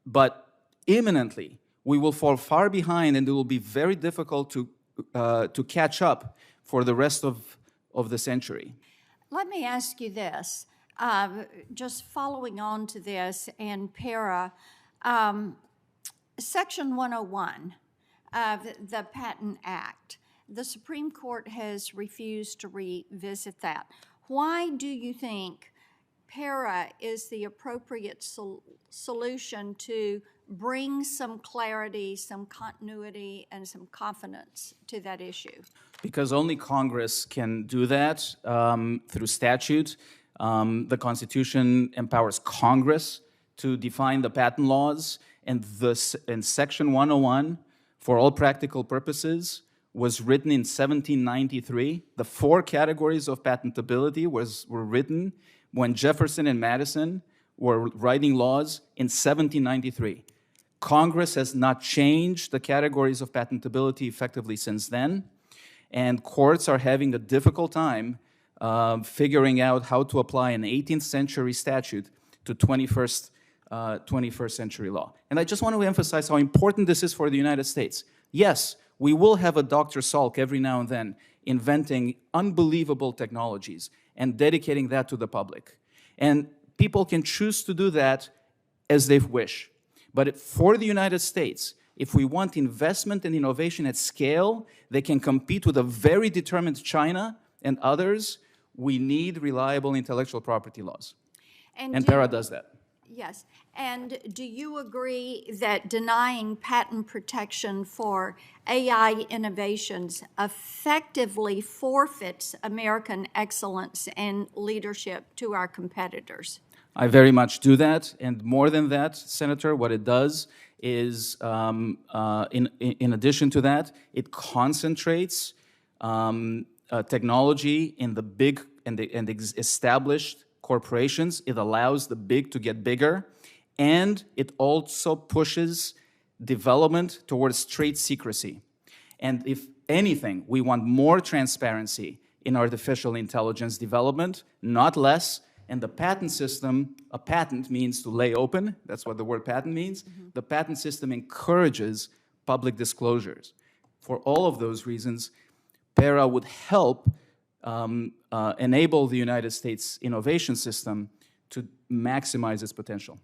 but imminently we will fall far behind, and it will be very difficult to catch up for the rest of the century. Let me ask you this, just following on to this and para, Section 101 of the Patent Act, the Supreme Court has refused to revisit that. Why do you think para is the appropriate solution to bring some clarity, some continuity, and some confidence to that issue? Because only Congress can do that through statute. The Constitution empowers Congress to define the patent laws, and Section 101, for all practical purposes, was written in 1793. The 4 categories of patentability were written when Jefferson and Madison were writing laws in 1793. Congress has not changed the categories of patentability effectively since then, and courts are having a difficult time figuring out how to apply an 18th century statute to 21st century law. And I just want to emphasize how important this is for the United States. Yes, we will have a Dr. Salk every now and then inventing unbelievable technologies and dedicating that to the public. And people can choose to do that as they wish. But for the United States, if we want investment and innovation at scale, they can compete with a very determined China and others. We need reliable intellectual property laws. And para does that. Yes. And do you agree that denying patent protection for AI innovations effectively forfeits American excellence and leadership to our competitors? I very much do that. And more than that, Senator, what it does is, in addition to that, it concentrates technology in the big and established corporations. It allows the big to get bigger, and it also pushes development towards trade secrecy. And if anything, we want more transparency in artificial intelligence development, not less. And the patent system, a patent means to lay open. That's what the word patent means. Mm-hmm. The patent system encourages public disclosures. For all of those reasons, para would help enable the United States innovation system to maximize its potential.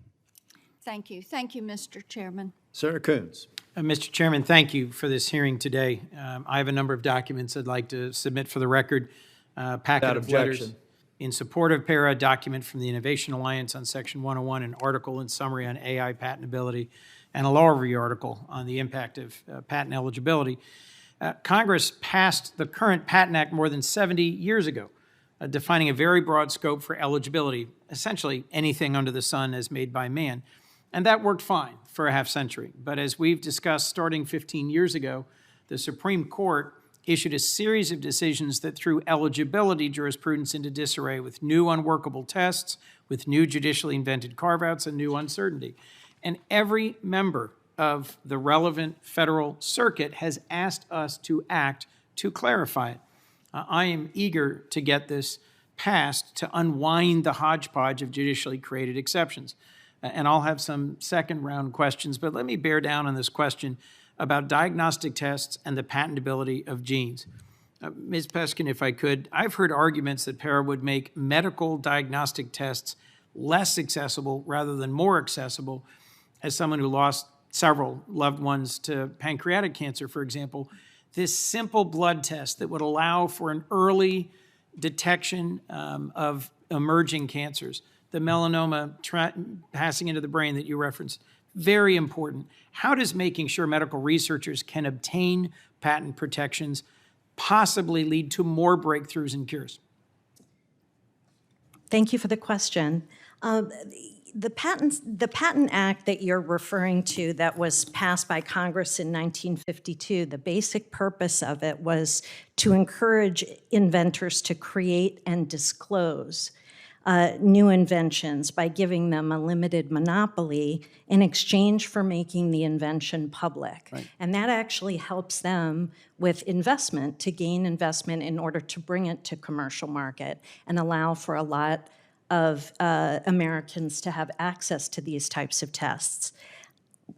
Thank you. Thank you, Mr. Chairman. Senator Coons. Mr. Chairman, thank you for this hearing today. I have a number of documents I'd like to submit for the record. Packet Without of letters objection. in support of para, a document from the Innovation Alliance on Section 101, an article and summary on AI patentability, and a law review article on the impact of patent eligibility. Congress passed the current Patent Act more than 70 years ago, defining a very broad scope for eligibility, essentially anything under the sun as made by man. And that worked fine for a half century. But as we've discussed, starting 15 years ago, the Supreme Court issued a series of decisions that threw eligibility jurisprudence into disarray with new unworkable tests, with new judicially invented carve-outs, and new uncertainty. And every member of the relevant federal circuit has asked us to act to clarify it. I am eager to get this passed to unwind the hodgepodge of judicially created exceptions. And I'll have some second round questions, but let me bear down on this question about diagnostic tests and the patentability of genes. Ms. Peskin, if I could, I've heard arguments that PARA would make medical diagnostic tests less accessible rather than more accessible. As someone who lost several loved ones to pancreatic cancer, for example, this simple blood test that would allow for an early detection of emerging cancers, the melanoma passing into the brain that you referenced, very important. How does making sure medical researchers can obtain patent protections possibly lead to more breakthroughs and cures? Thank you for the question. The Patent Act that you're referring to that was passed by Congress in 1952, the basic purpose of it was to encourage inventors to create and disclose new inventions by giving them a limited monopoly in exchange for making the invention public. Right. And that actually helps them with investment, to gain investment in order to bring it to commercial market and allow for a lot of Americans to have access to these types of tests.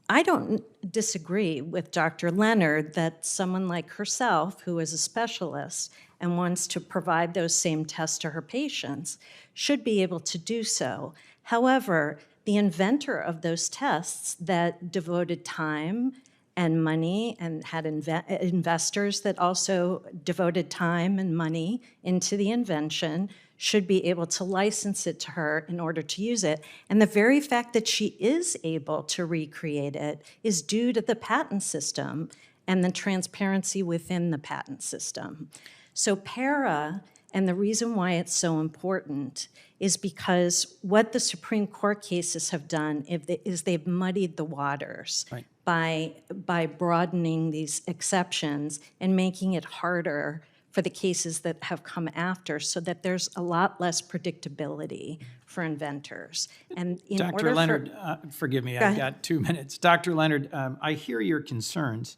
I don't disagree with Dr. Leonard that someone like herself, who is a specialist and wants to provide those same tests to her patients, should be able to do so. However, the inventor of those tests that devoted time and money and had investors that also devoted time and money into the invention should be able to license it to her in order to use it. And the very fact that she is able to recreate it is due to the patent system and the transparency within the patent system. So PARA, and the reason why it's so important is because what the Supreme Court cases have done is they've muddied the waters. Right. By broadening these exceptions and making it harder for the cases that have come after, so that there's a lot less predictability for inventors. And in Dr. Leonard, forgive me, I've got 2 minutes. Dr. Leonard, I hear your concerns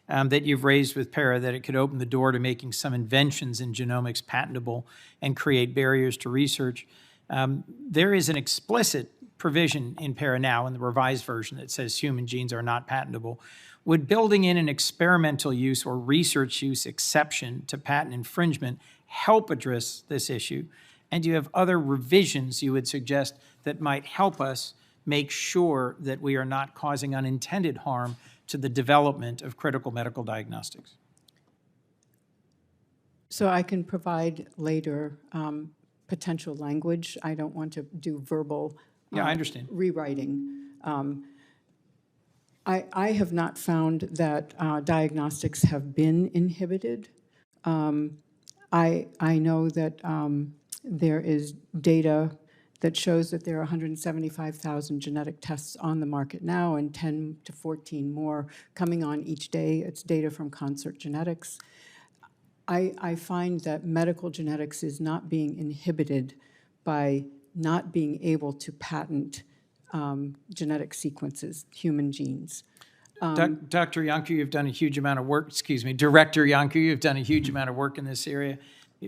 that you've raised with PARA that it could open the door to making some inventions in genomics patentable and create barriers to research. There is an explicit provision in PARA now in the revised version that says human genes are not patentable. Would building in an experimental use or research use exception to patent infringement help address this issue? And do you have other revisions you would suggest that might help us make sure that we are not causing unintended harm to the development of critical medical diagnostics? So I can provide later potential language. I don't want to do verbal I understand. Rewriting. I have not found that diagnostics have been inhibited. I know that there is data that shows that there are 175,000 genetic tests on the market now and 10 to 14 more coming on each day. It's data from Concert Genetics. I find that medical genetics is not being inhibited by not being able to patent genetic sequences, human genes. Dr. Iancu, you've done a huge amount of work, Director Iancu, you've done a huge amount of work in this area.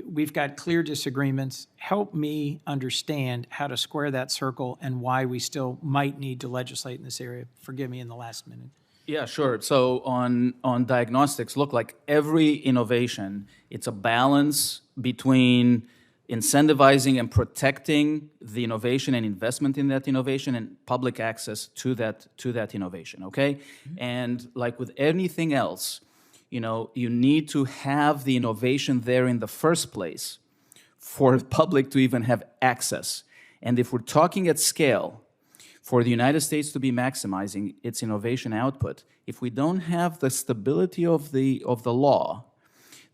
We've got clear disagreements. Help me understand how to square that circle and why we still might need to legislate in this area. Forgive me in the last minute. Yeah, sure. So on diagnostics, look, like every innovation, it's a balance between incentivizing and protecting the innovation and investment in that innovation and public access to that innovation, okay? Mm-hmm. And like with anything else, you need to have the innovation there in the first place for the public to even have access. And if we're talking at scale, for the United States to be maximizing its innovation output, if we don't have the stability of the law,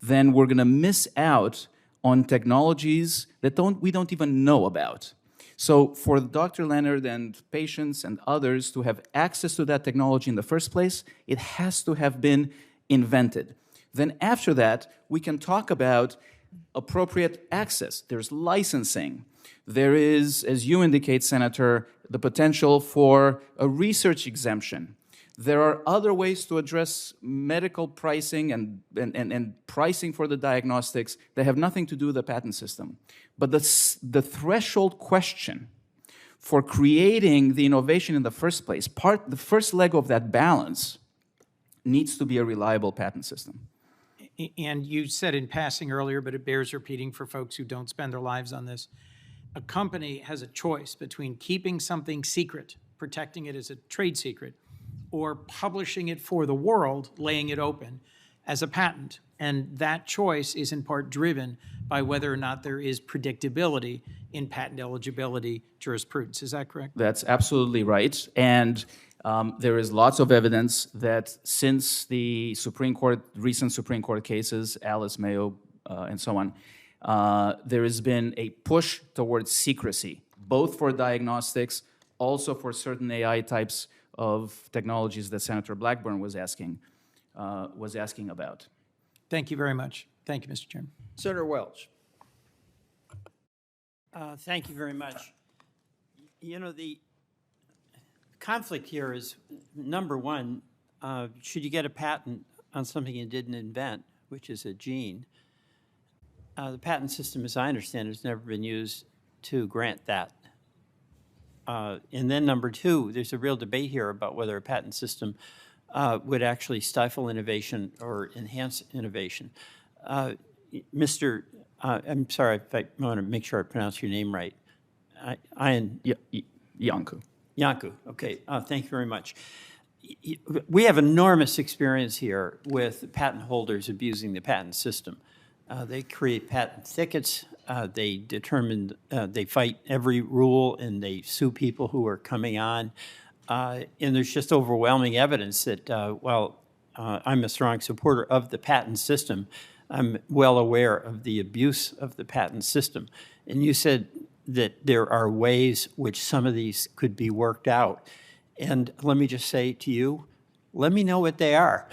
then we're going to miss out on technologies that we don't even know about. So for Dr. Leonard and patients and others to have access to that technology in the first place, it has to have been invented. Then after that, we can talk about appropriate access. There's licensing. There is, as you indicate, Senator, the potential for a research exemption. There are other ways to address medical pricing and pricing for the diagnostics that have nothing to do with the patent system. But the threshold question for creating the innovation in the first place, the first leg of that balance, needs to be a reliable patent system. And you said in passing earlier, but it bears repeating for folks who don't spend their lives on this, a company has a choice between keeping something secret, protecting it as a trade secret, or publishing it for the world, laying it open as a patent. And that choice is in part driven by whether or not there is predictability in patent eligibility jurisprudence. Is that correct? That's absolutely right. And there is lots of evidence that since the recent Supreme Court cases, Alice, Mayo, and so on, there has been a push towards secrecy, both for diagnostics, also for certain AI types of technologies that Senator Blackburn was asking about. Thank you very much. Thank you, Mr. Chairman. Senator Welch. Thank you very much. You know, the conflict here is, number one, should you get a patent on something you didn't invent, which is a gene? The patent system, as I understand it, has never been used to grant that. And then number two, there's a real debate here about whether a patent system would actually stifle innovation or enhance innovation. I'm sorry, if I want to make sure I pronounce your name right. Yanku. Yanku, okay, thank you very much. We have enormous experience here with patent holders abusing the patent system. They create patent thickets, they fight every rule, and they sue people who are coming on. And there's just overwhelming evidence that while I'm a strong supporter of the patent system, I'm well aware of the abuse of the patent system. And you said that there are ways which some of these could be worked out. And let me just say to you, let me know what they are,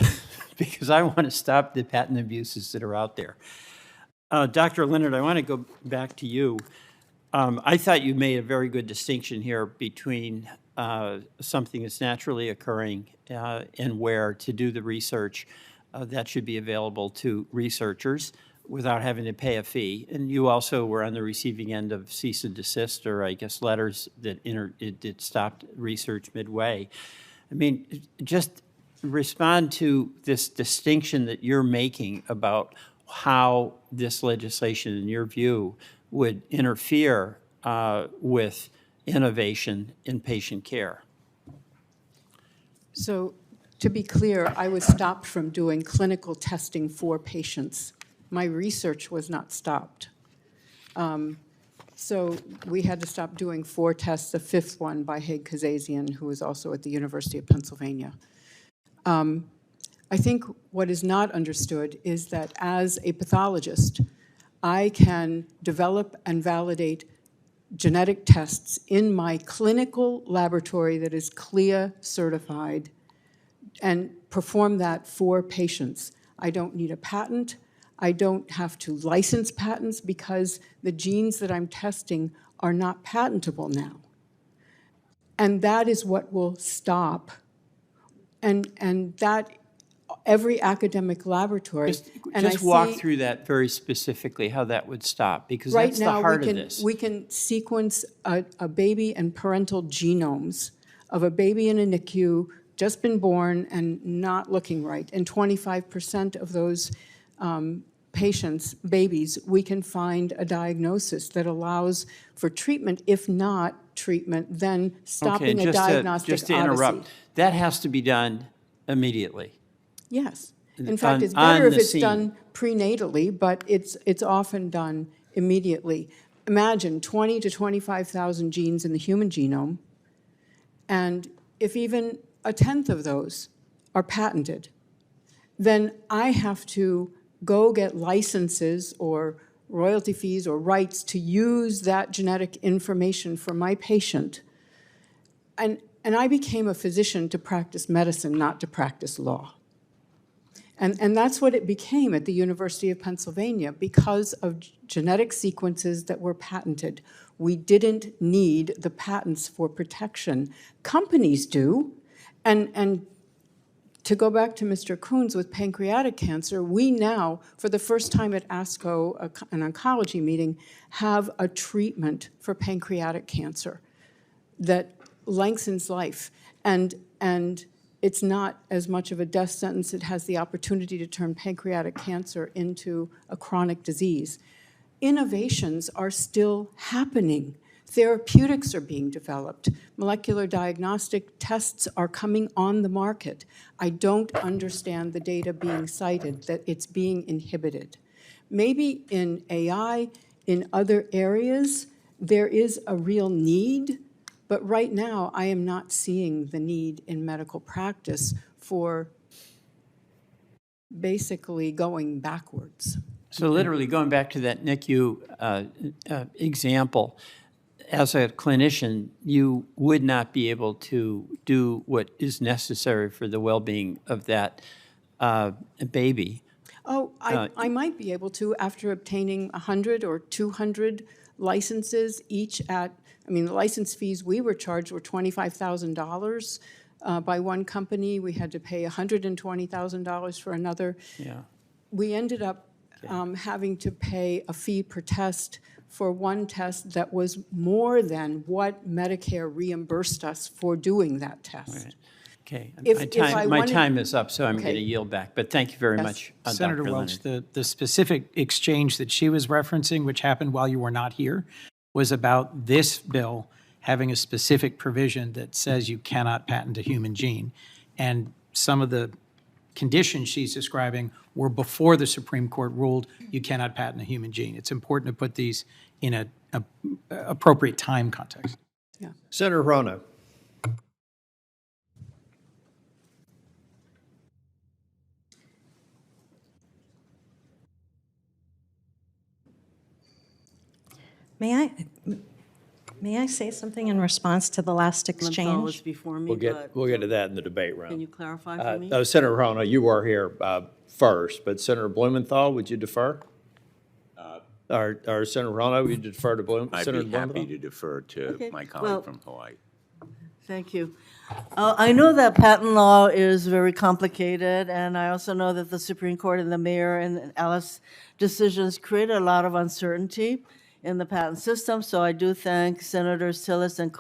because I want to stop the patent abuses that are out there. Dr. Leonard, I want to go back to you. I thought you made a very good distinction here between something that's naturally occurring and where to do the research that should be available to researchers without having to pay a fee. And you also were on the receiving end of cease and desist, or I guess letters that stopped research midway. I mean, just respond to this distinction that you're making about how this legislation, in your view, would interfere with innovation in patient care. So to be clear, I was stopped from doing clinical testing for patients. My research was not stopped. So we had to stop doing 4 tests, the 5th one by Haig Kazazian, who was also at the University of Pennsylvania. I think what is not understood is that as a pathologist, I can develop and validate genetic tests in my clinical laboratory that is CLIA certified and perform that for patients. I don't need a patent. I don't have to license patents because the genes that I'm testing are not patentable now. And that is what will stop. And that every academic laboratory. Just walk through that very specifically, how that would stop, because that's the heart of this. We can sequence a baby and parental genomes of a baby in a NICU, just been born and not looking right. And 25% of those patients, babies, we can find a diagnosis that allows for treatment. If not treatment, then stopping a diagnostic just to interrupt, that has to be done immediately. Yes. In fact, it's better if it's done prenatally, but it's often done immediately. Imagine 20 to 25,000 genes in the human genome, and if even 1/10 of those are patented, then I have to go get licenses or royalty fees or rights to use that genetic information for my patient. And I became a physician to practice medicine, not to practice law. And that's what it became at the University of Pennsylvania because of genetic sequences that were patented. We didn't need the patents for protection. Companies do. And to go back to Mr. Coons with pancreatic cancer, we now, for the first time at ASCO, an oncology meeting, have a treatment for pancreatic cancer that lengthens life. And it's not as much of a death sentence. It has the opportunity to turn pancreatic cancer into a chronic disease. Innovations are still happening. Therapeutics are being developed. Molecular diagnostic tests are coming on the market. I don't understand the data being cited that it's being inhibited. Maybe in AI, in other areas, there is a real need, but right now I am not seeing the need in medical practice for basically going backwards. So literally, going back to that NICU example, as a clinician, you would not be able to do what is necessary for the well-being of that baby. Oh, I might be able to after obtaining 100 or 200 licenses, each at, I mean, the license fees we were charged were $25,000 by one company. We had to pay $120,000 for another. Yeah. We ended up having to pay a fee per test for one test that was more than what Medicare reimbursed us for doing that test. Right. Okay, If I my wanted- time is up, so I'm going Okay. to yield back. But thank you very Yes. much, Senator Dr. Welch, Leonard. the specific exchange that she was referencing, which happened while you were not here, was about this bill having a specific provision that says you cannot patent a human gene. And some of the conditions she's describing were before the Supreme Court ruled you cannot patent a human gene. It's important to put these in a appropriate time context. Senator Rono. May I say something in response to the last Was exchange? before me, We'll but get to that in the debate can round. you clarify for me? Senator Rono, you were here first, but Senator Blumenthal, would you defer? Or Senator Rono, would you defer to I'd Senator be happy Blumenthal? to defer to Okay, my well- colleague from Hawaii. Thank you. I know that patent law is very complicated, and I also know that the Supreme Court and the Mayor and Alice decisions create a lot of uncertainty in the patent system. So I do thank Senators Tillis and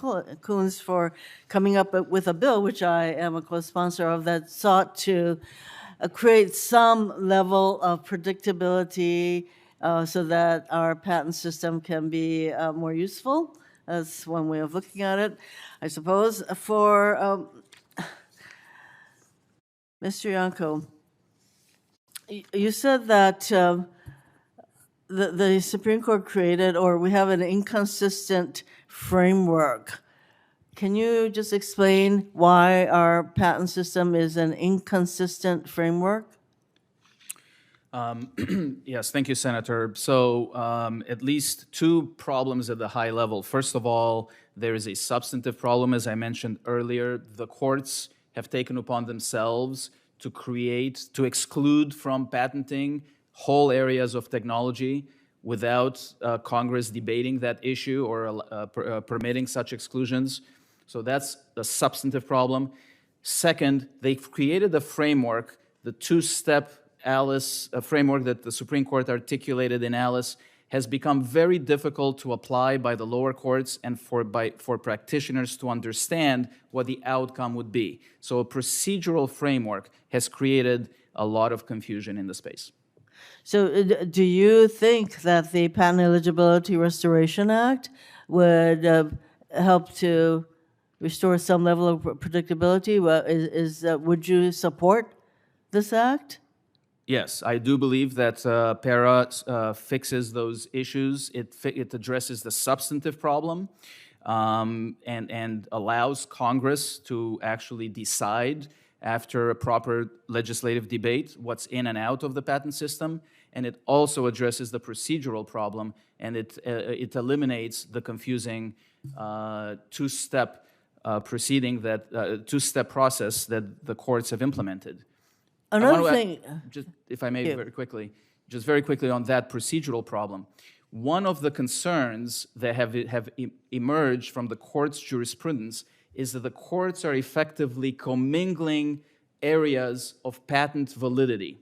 Coons for coming up with a bill, which I am a co-sponsor of, that sought to create some level of predictability so that our patent system can be more useful. That's one way of looking at it, I suppose. For Mr. Yanko, you said that the Supreme Court created, or we have an inconsistent framework. Can you just explain why our patent system is an inconsistent framework? Yes, thank you, Senator. So at least two problems at the high level. First of all, there is a substantive problem, as I mentioned earlier. The courts have taken upon themselves to exclude from patenting whole areas of technology without Congress debating that issue or permitting such exclusions. So that's a substantive problem. Second, they've created a framework, the two-step Alice framework that the Supreme Court articulated in Alice has become very difficult to apply by the lower courts and for practitioners to understand what the outcome would be. So a procedural framework has created a lot of confusion in the space. So do you think that the Patent Eligibility Restoration Act would help to restore some level of predictability? Would you support this act? Yes, I do believe that PARA fixes those issues. It addresses the substantive problem and allows Congress to actually decide after a proper legislative debate what's in and out of the patent system. And it also addresses the procedural problem, and it eliminates the confusing two-step process that the courts have implemented. Another want to thing, just if I may, Yeah. very quickly on that procedural problem. One of the concerns that have emerged from the court's jurisprudence is that the courts are effectively commingling areas of patent validity.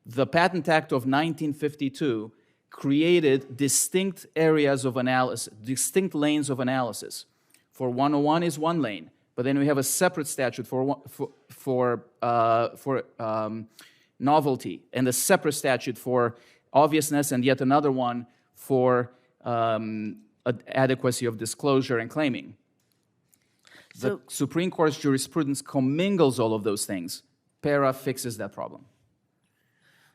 The Patent Act of 1952 created distinct areas of analysis, distinct lanes of analysis. For 101 is one lane, but then we have a separate statute for novelty, and a separate statute for obviousness, and yet another one for adequacy of disclosure and claiming. The Supreme Court's jurisprudence commingles all of those things. PARA fixes that problem.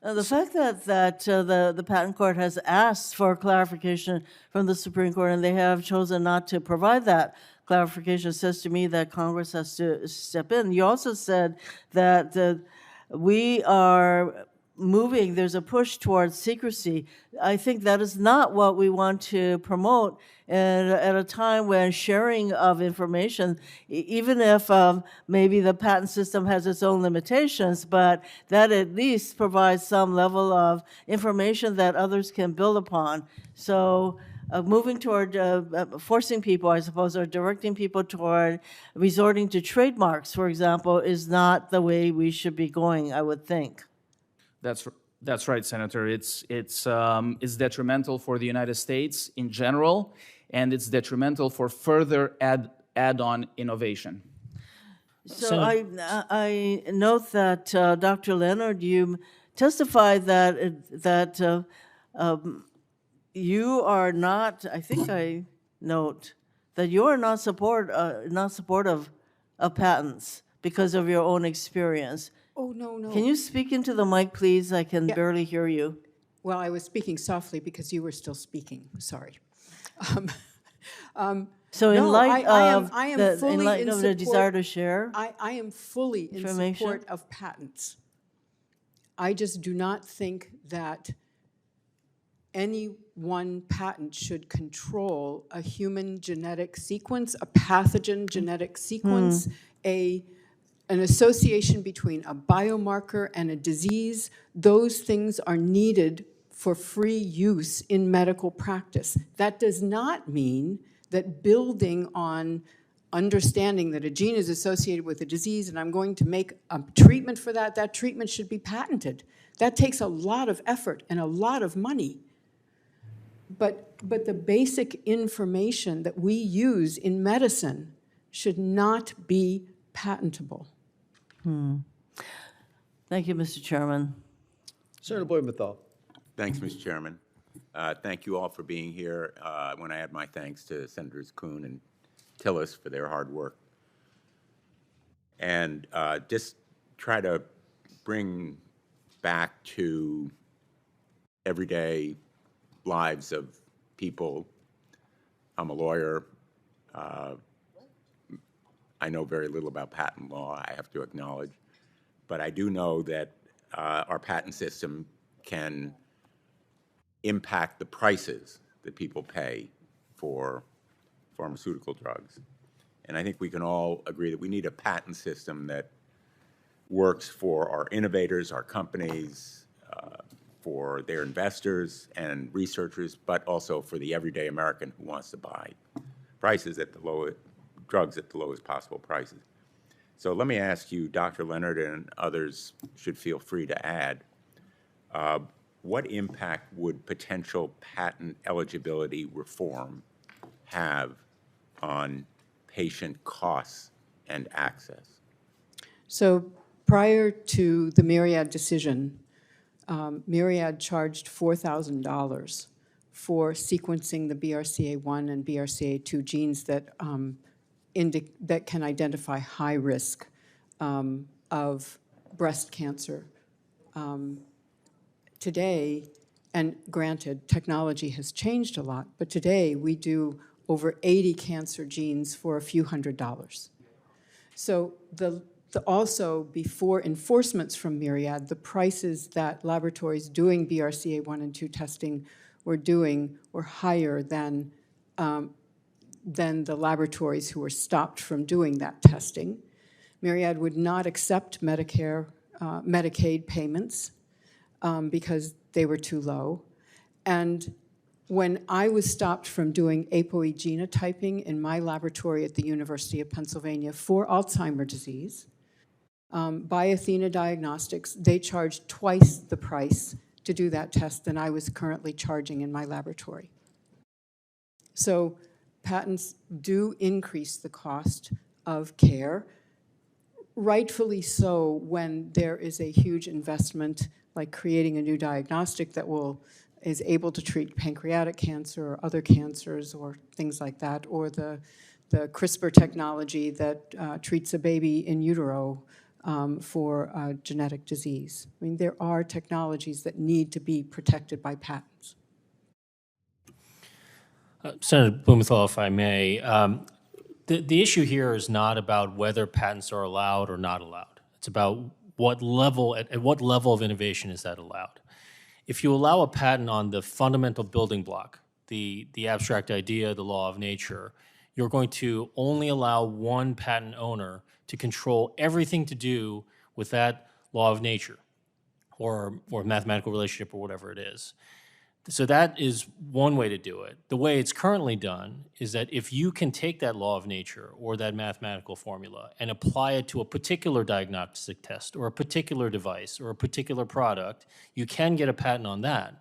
the fact that the Patent Court has asked for clarification from the Supreme Court and they have chosen not to provide that clarification says to me that Congress has to step in. You also said that we are moving, there's a push towards secrecy. I think that is not what we want to promote at a time when sharing of information, even if maybe the patent system has its own limitations, but that at least provides some level of information that others can build upon. So moving toward forcing people, I suppose, or directing people toward resorting to trademarks, for example, is not the way we should be going, I would think. That's right, Senator. It's detrimental for the United States in general, and it's detrimental for further add-on innovation. So I note that Dr. Leonard, you testified that you are not. I think I note that you are not supportive of patents because of your own experience. Oh, no. Can you speak into the mic, please? I can barely hear you. Well, I was speaking softly because you were still speaking. Sorry. So in No, light of I am the fully in the desire support- to share, I am fully in information? support of patents. I just do not think that any one patent should control a human genetic sequence, a pathogen genetic sequence, an association between a biomarker and a disease. Those things are needed for free use in medical practice. That does not mean that building on understanding that a gene is associated with a disease and I'm going to make a treatment for that, that treatment should be patented. That takes a lot of effort and a lot of money. But the basic information that we use in medicine should not be patentable. Thank you, Mr. Chairman. Senator Blumenthal. Thanks, Mr. Chairman. Thank you all for being here. I want to add my thanks to Senators Kuhn and Tillis for their hard work. And just try to bring back to everyday lives of people. I'm a lawyer. I know very little about patent law, I have to acknowledge. But I do know that our patent system can impact the prices that people pay for pharmaceutical drugs. And I think we can all agree that we need a patent system that works for our innovators, our companies, for their investors and researchers, but also for the everyday American who wants to buy drugs at the lowest possible prices. So let me ask you, Dr. Leonard, and others should feel free to add, what impact would potential patent eligibility reform have on patient costs and access? So prior to the Myriad decision, Myriad charged $4,000 for sequencing the BRCA1 and BRCA2 genes that that can identify high risk of breast cancer. Today, and granted, technology has changed a lot, but today we do over 80 cancer genes for a few $100s. So also, before enforcements from Myriad, the prices that laboratories doing BRCA1 and 2 testing were higher than the laboratories who were stopped from doing that testing. Myriad would not accept Medicare Medicaid payments because they were too low. And when I was stopped from doing ApoE genotyping in my laboratory at the University of Pennsylvania for Alzheimer's disease, by Athena Diagnostics, they charged twice the price to do that test than I was currently charging in my laboratory. So patents do increase the cost of care, rightfully so when there is a huge investment like creating a new diagnostic that is able to treat pancreatic cancer or other cancers or things like that, or the CRISPR technology that treats a baby in utero for a genetic disease. I mean, there are technologies that need to be protected by patents. Senator Blumenthal, if I may, the issue here is not about whether patents are allowed or not allowed. It's about what level, at what level of innovation is that allowed. If you allow a patent on the fundamental building block, the abstract idea, the law of nature, you're going to only allow one patent owner to control everything to do with that law of nature or mathematical relationship or whatever it is. So that is one way to do it. The way it's currently done is that if you can take that law of nature or that mathematical formula and apply it to a particular diagnostic test or a particular device or a particular product, you can get a patent on that.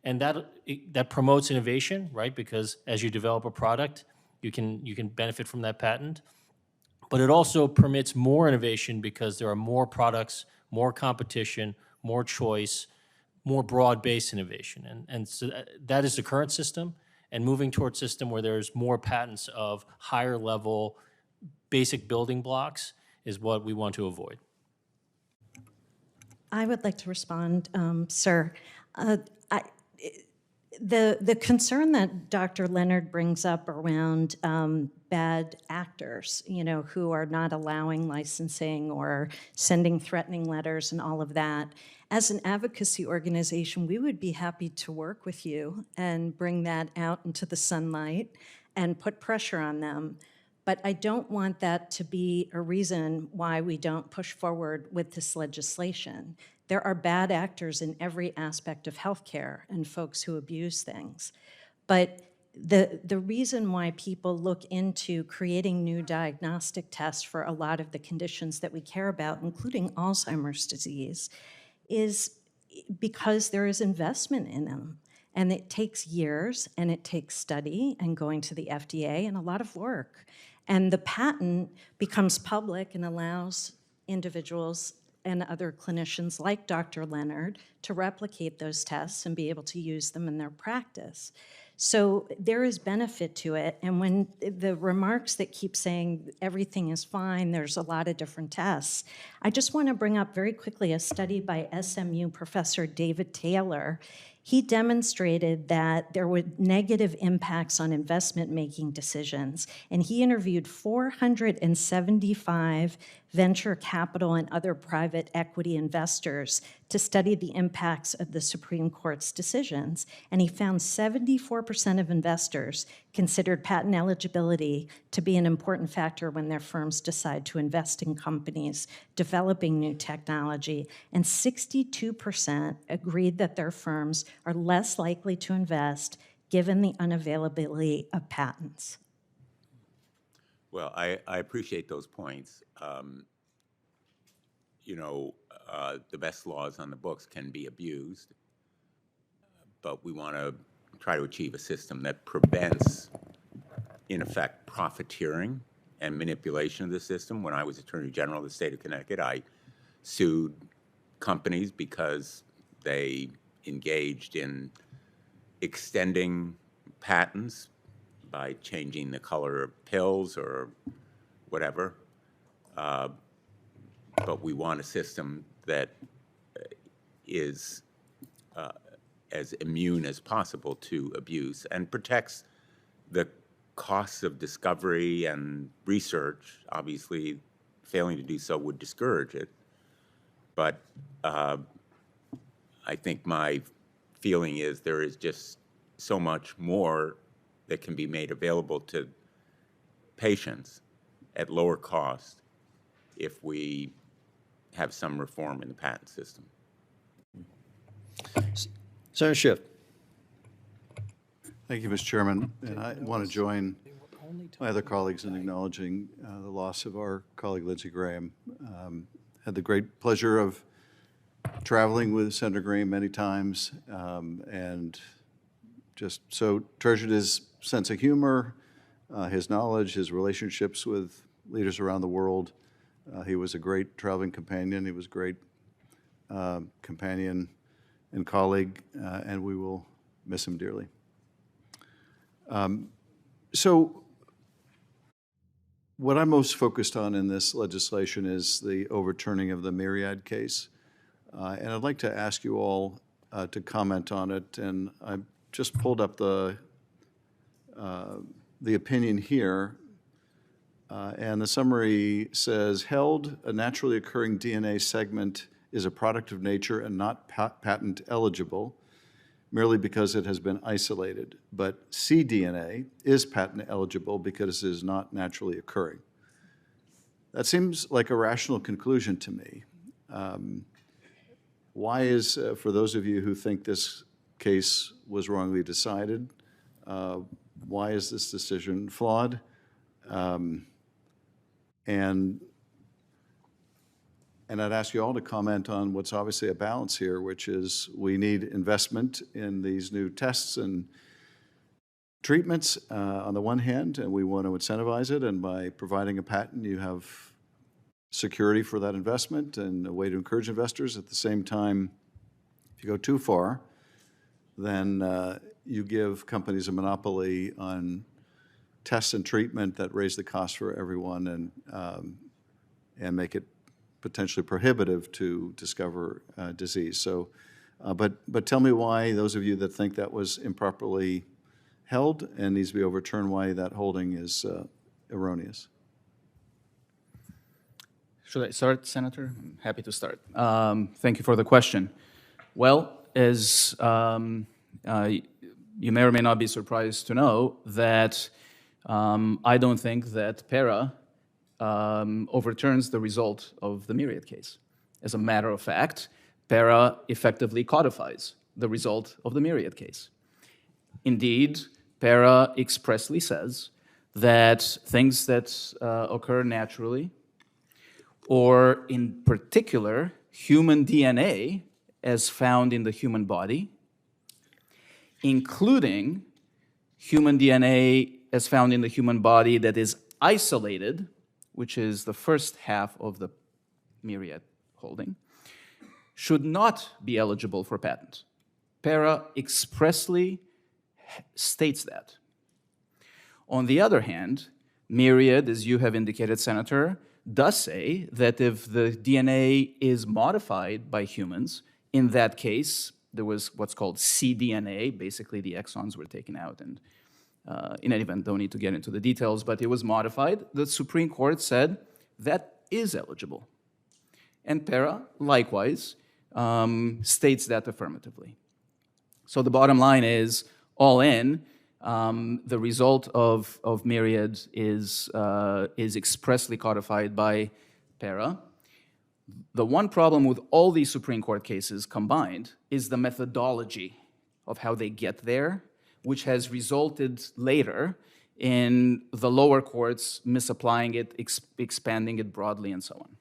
And that promotes innovation, right? Because as you develop a product, you can benefit from that patent. But it also permits more innovation because there are more products, more competition, more choice, more broad-based innovation. And so that is the current system, and moving towards a system where there's more patents of higher level basic building blocks is what we want to avoid. I would like to respond, sir. The concern that Dr. Leonard brings up around bad actors, who are not allowing licensing or sending threatening letters and all of that, as an advocacy organization, we would be happy to work with you and bring that out into the sunlight and put pressure on them. But I don't want that to be a reason why we don't push forward with this legislation. There are bad actors in every aspect of healthcare and folks who abuse things. But the reason why people look into creating new diagnostic tests for a lot of the conditions that we care about, including Alzheimer's disease, is because there is investment in them. And it takes years, and it takes study, and going to the FDA, and a lot of work. And the patent becomes public and allows individuals and other clinicians like Dr. Leonard to replicate those tests and be able to use them in their practice. So there is benefit to it, and when the remarks that keep saying everything is fine, there's a lot of different tests, I just want to bring up very quickly a study by SMU professor David Taylor. He demonstrated that there were negative impacts on investment-making decisions, and he interviewed 475 venture capital and other private equity investors to study the impacts of the Supreme Court's decisions, and he found 74% of investors considered patent eligibility to be an important factor when their firms decide to invest in companies developing new technology, and 62% agreed that their firms are less likely to invest given the unavailability of patents. Well, I appreciate those points. The best laws on the books can be abused, but we want to try to achieve a system that prevents, in effect, profiteering and manipulation of the system. When I was Attorney General of the state of Connecticut, I sued companies because they engaged in extending patents by changing the color of pills or whatever. But we want a system that is as immune as possible to abuse and protects the costs of discovery and research. Obviously, failing to do so would discourage it. But I think my feeling is there is just so much more that can be made available to patients at lower cost if we have some reform in the patent system. Senator Schiff. Thank you, Mr. Chairman. And I want to join my other colleagues in acknowledging the loss of our colleague Lindsey Graham. Had the great pleasure of traveling with Senator Graham many times, and just so treasured his sense of humor, his knowledge, his relationships with leaders around the world. He was a great traveling companion. He was a great companion and colleague, and we will miss him dearly. So what I'm most focused on in this legislation is the overturning of the Myriad case. And I'd like to ask you all to comment on it. And I just pulled up the opinion here. And the summary says, held, a naturally occurring DNA segment is a product of nature and not patent eligible merely because it has been isolated. But cDNA is patent eligible because it is not naturally occurring. That seems like a rational conclusion to me. Why is, for those of you who think this case was wrongly decided, why is this decision flawed? And I'd ask you all to comment on what's obviously a balance here, which is we need investment in these new tests and treatments on the one hand, and we want to incentivize it. And by providing a patent, you have security for that investment and a way to encourage investors. At the same time, if you go too far, then you give companies a monopoly on tests and treatment that raise the cost for everyone and make it potentially prohibitive to discover disease. So, but tell me why, those of you that think that was improperly held and needs to be overturned, why that holding is erroneous. Should I start, Senator? I'm happy to start. Thank you for the question. Well, as you may or may not be surprised to know that I don't think that PERA overturns the result of the Myriad case. As a matter of fact, PERA effectively codifies the result of the Myriad case. Indeed, PERA expressly says that things that occur naturally, or in particular, human DNA as found in the human body, including human DNA as found in the human body that is isolated, which is the first half of the Myriad holding, should not be eligible for patent. PERA expressly states that. On the other hand, Myriad, as you have indicated, Senator, does say that if the DNA is modified by humans, in that case, there was what's called cDNA, basically the exons were taken out, and in any event, don't need to get into the details, but it was modified. The Supreme Court said that is eligible. And PERA, likewise, states that affirmatively. So the bottom line is, all in, the result of Myriad is expressly codified by PERA. The one problem with all these Supreme Court cases combined is the methodology of how they get there, which has resulted later in the lower courts misapplying it, expanding it broadly, and so on.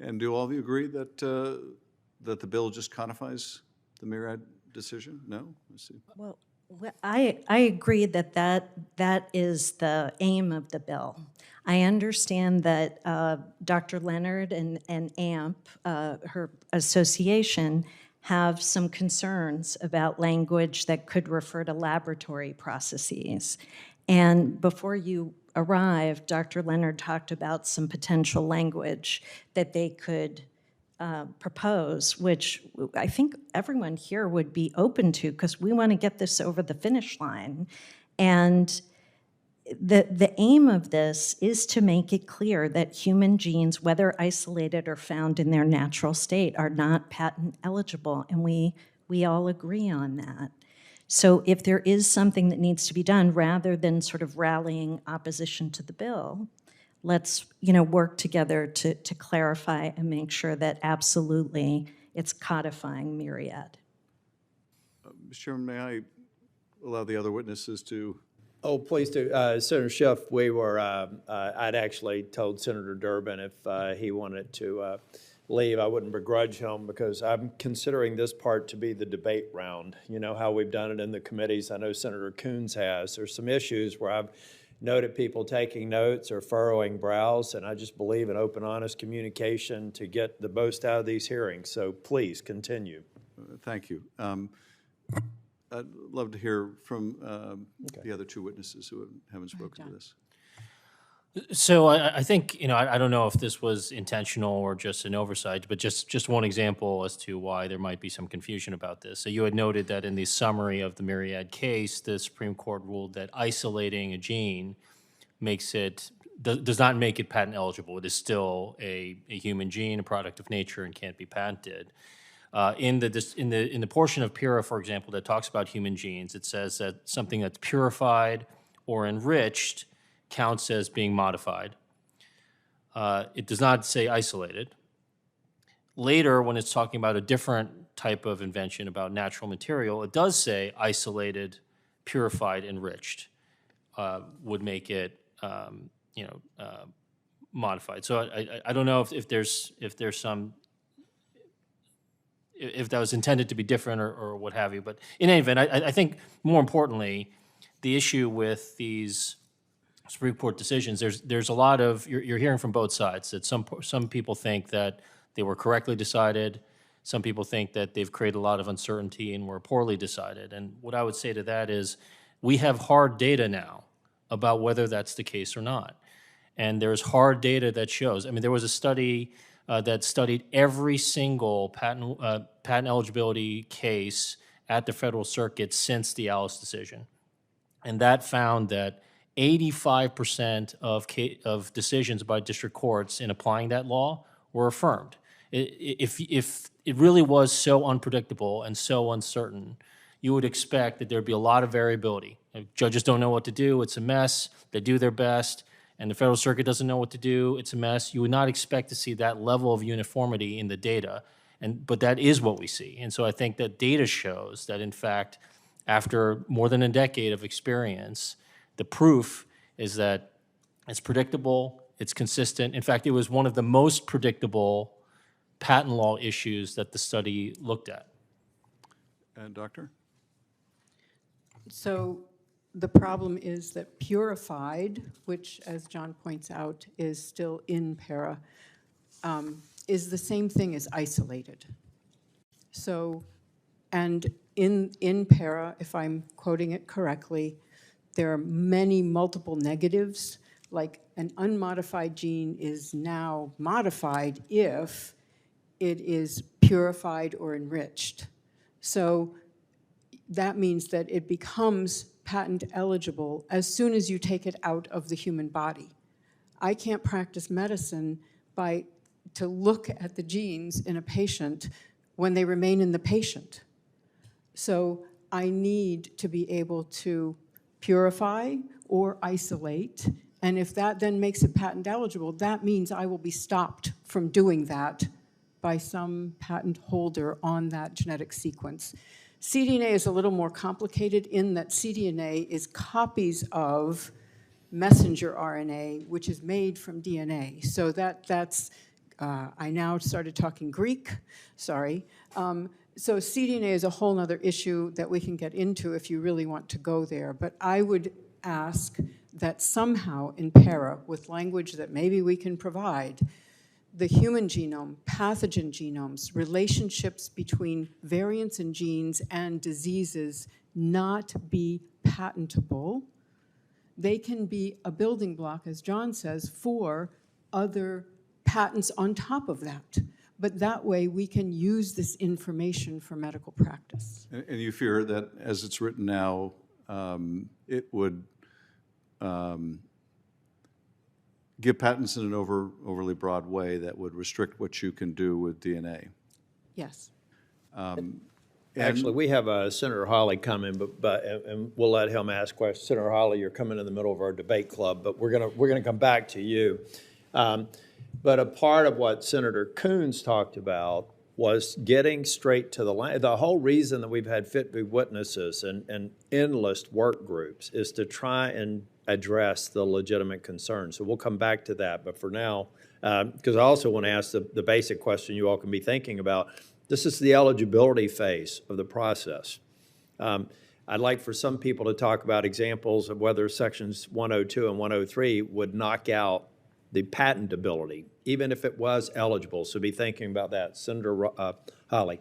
And do all of you agree that that the bill just codifies the Myriad decision? No? Let's see. Well, I agree that that is the aim of the bill. I understand that Dr. Leonard and AMP, her association, have some concerns about language that could refer to laboratory processes. And before you arrived, Dr. Leonard talked about some potential language that they could propose, which I think everyone here would be open to because we want to get this over the finish line. And the aim of this is to make it clear that human genes, whether isolated or found in their natural state, are not patent eligible, and we all agree on that. So if there is something that needs to be done, rather than sort of rallying opposition to the bill, let's, work together to clarify and make sure that absolutely it's codifying Myriad. Mr. Chairman, may I allow the other witnesses to? Oh, please do. Senator Schiff, I'd actually told Senator Durbin if he wanted to leave, I wouldn't begrudge him, because I'm considering this part to be the debate round. You know how we've done it in the committees. I know Senator Coons has. There's some issues where I've noted people taking notes or furrowing brows, and I just believe in open, honest communication to get the most out of these hearings. So please continue. Thank you. I'd love to hear from the other two witnesses who haven't spoken to this. So I think, I don't know if this was intentional or just an oversight, but just one example as to why there might be some confusion about this. So you had noted that in the summary of the Myriad case, the Supreme Court ruled that isolating a gene does not make it patent eligible. It is still a human gene, a product of nature, and can't be patented. In the portion of PURA, for example, that talks about human genes, it says that something that's purified or enriched counts as being modified. It does not say isolated. Later, when it's talking about a different type of invention about natural material, it does say isolated, purified, enriched would make it, modified. So I don't know if there's some, if that was intended to be different or what have you. But in any event, I think more importantly, the issue with these Supreme Court decisions, there's a lot of, you're hearing from both sides, that some people think that they were correctly decided, some people think that they've created a lot of uncertainty and were poorly decided. And what I would say to that is, we have hard data now about whether that's the case or not. And there's hard data that shows, there was a study that studied every single patent eligibility case at the Federal Circuit since the Alice decision. And that found that 85% of decisions by district courts in applying that law were affirmed. If it really was so unpredictable and so uncertain, you would expect that there'd be a lot of variability. Judges don't know what to do, it's a mess, they do their best, and the Federal Circuit doesn't know what to do, it's a mess. You would not expect to see that level of uniformity in the data, but that is what we see. And so I think that data shows that, in fact, after more than a decade of experience, the proof is that it's predictable, it's consistent. In fact, it was one of the most predictable patent law issues that the study looked at. And Doctor? So the problem is that purified, which, as John points out, is still in para, is the same thing as isolated. So, and in para, if I'm quoting it correctly, there are multiple negatives, like an unmodified gene is now modified if it is purified or enriched. So that means that it becomes patent eligible as soon as you take it out of the human body. I can't practice medicine to look at the genes in a patient when they remain in the patient. So I need to be able to purify or isolate, and if that then makes it patent eligible, that means I will be stopped from doing that by some patent holder on that genetic sequence. cDNA is a little more complicated in that cDNA is copies of messenger RNA, which is made from DNA. So that's, I now started talking Greek, sorry. So cDNA is a whole other issue that we can get into if you really want to go there. But I would ask that somehow in para, with language that maybe we can provide, the human genome, pathogen genomes, relationships between variants in genes and diseases not be patentable. They can be a building block, as John says, for other patents on top of that. But that way we can use this information for medical practice. And you fear that as it's written now, it would give patents in an overly broad way that would restrict what you can do with DNA. Yes. Actually, we have Senator Hawley coming, and we'll let him ask questions. Senator Hawley, you're coming in the middle of our debate club, but we're gonna come back to you. But a part of what Senator Coons talked about was getting straight to the line. The whole reason that we've had fit be witnesses and endless work groups is to try and address the legitimate concerns. So we'll come back to that. But for now, because I also want to ask the basic question you all can be thinking about. This is the eligibility phase of the process. I'd like for some people to talk about examples of whether sections 102 and 103 would knock out the patentability, even if it was eligible. So be thinking about that. Senator Hawley.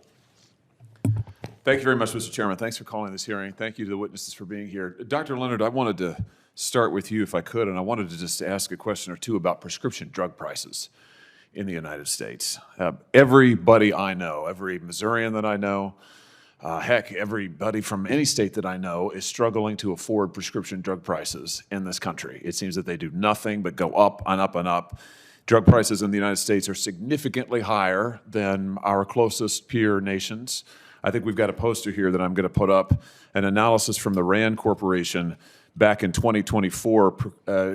Thank you very much, Mr. Chairman. Thanks for calling this hearing. Thank you to the witnesses for being here. Dr. Leonard, I wanted to start with you if I could, and I wanted to just ask a question or two about prescription drug prices in the United States. Everybody I know, every Missourian that I know, heck, everybody from any state that I know is struggling to afford prescription drug prices in this country. It seems that they do nothing but go up and up and up. Drug prices in the United States are significantly higher than our closest peer nations. I think we've got a poster here that I'm going to put up, an analysis from the RAND Corporation back in 2024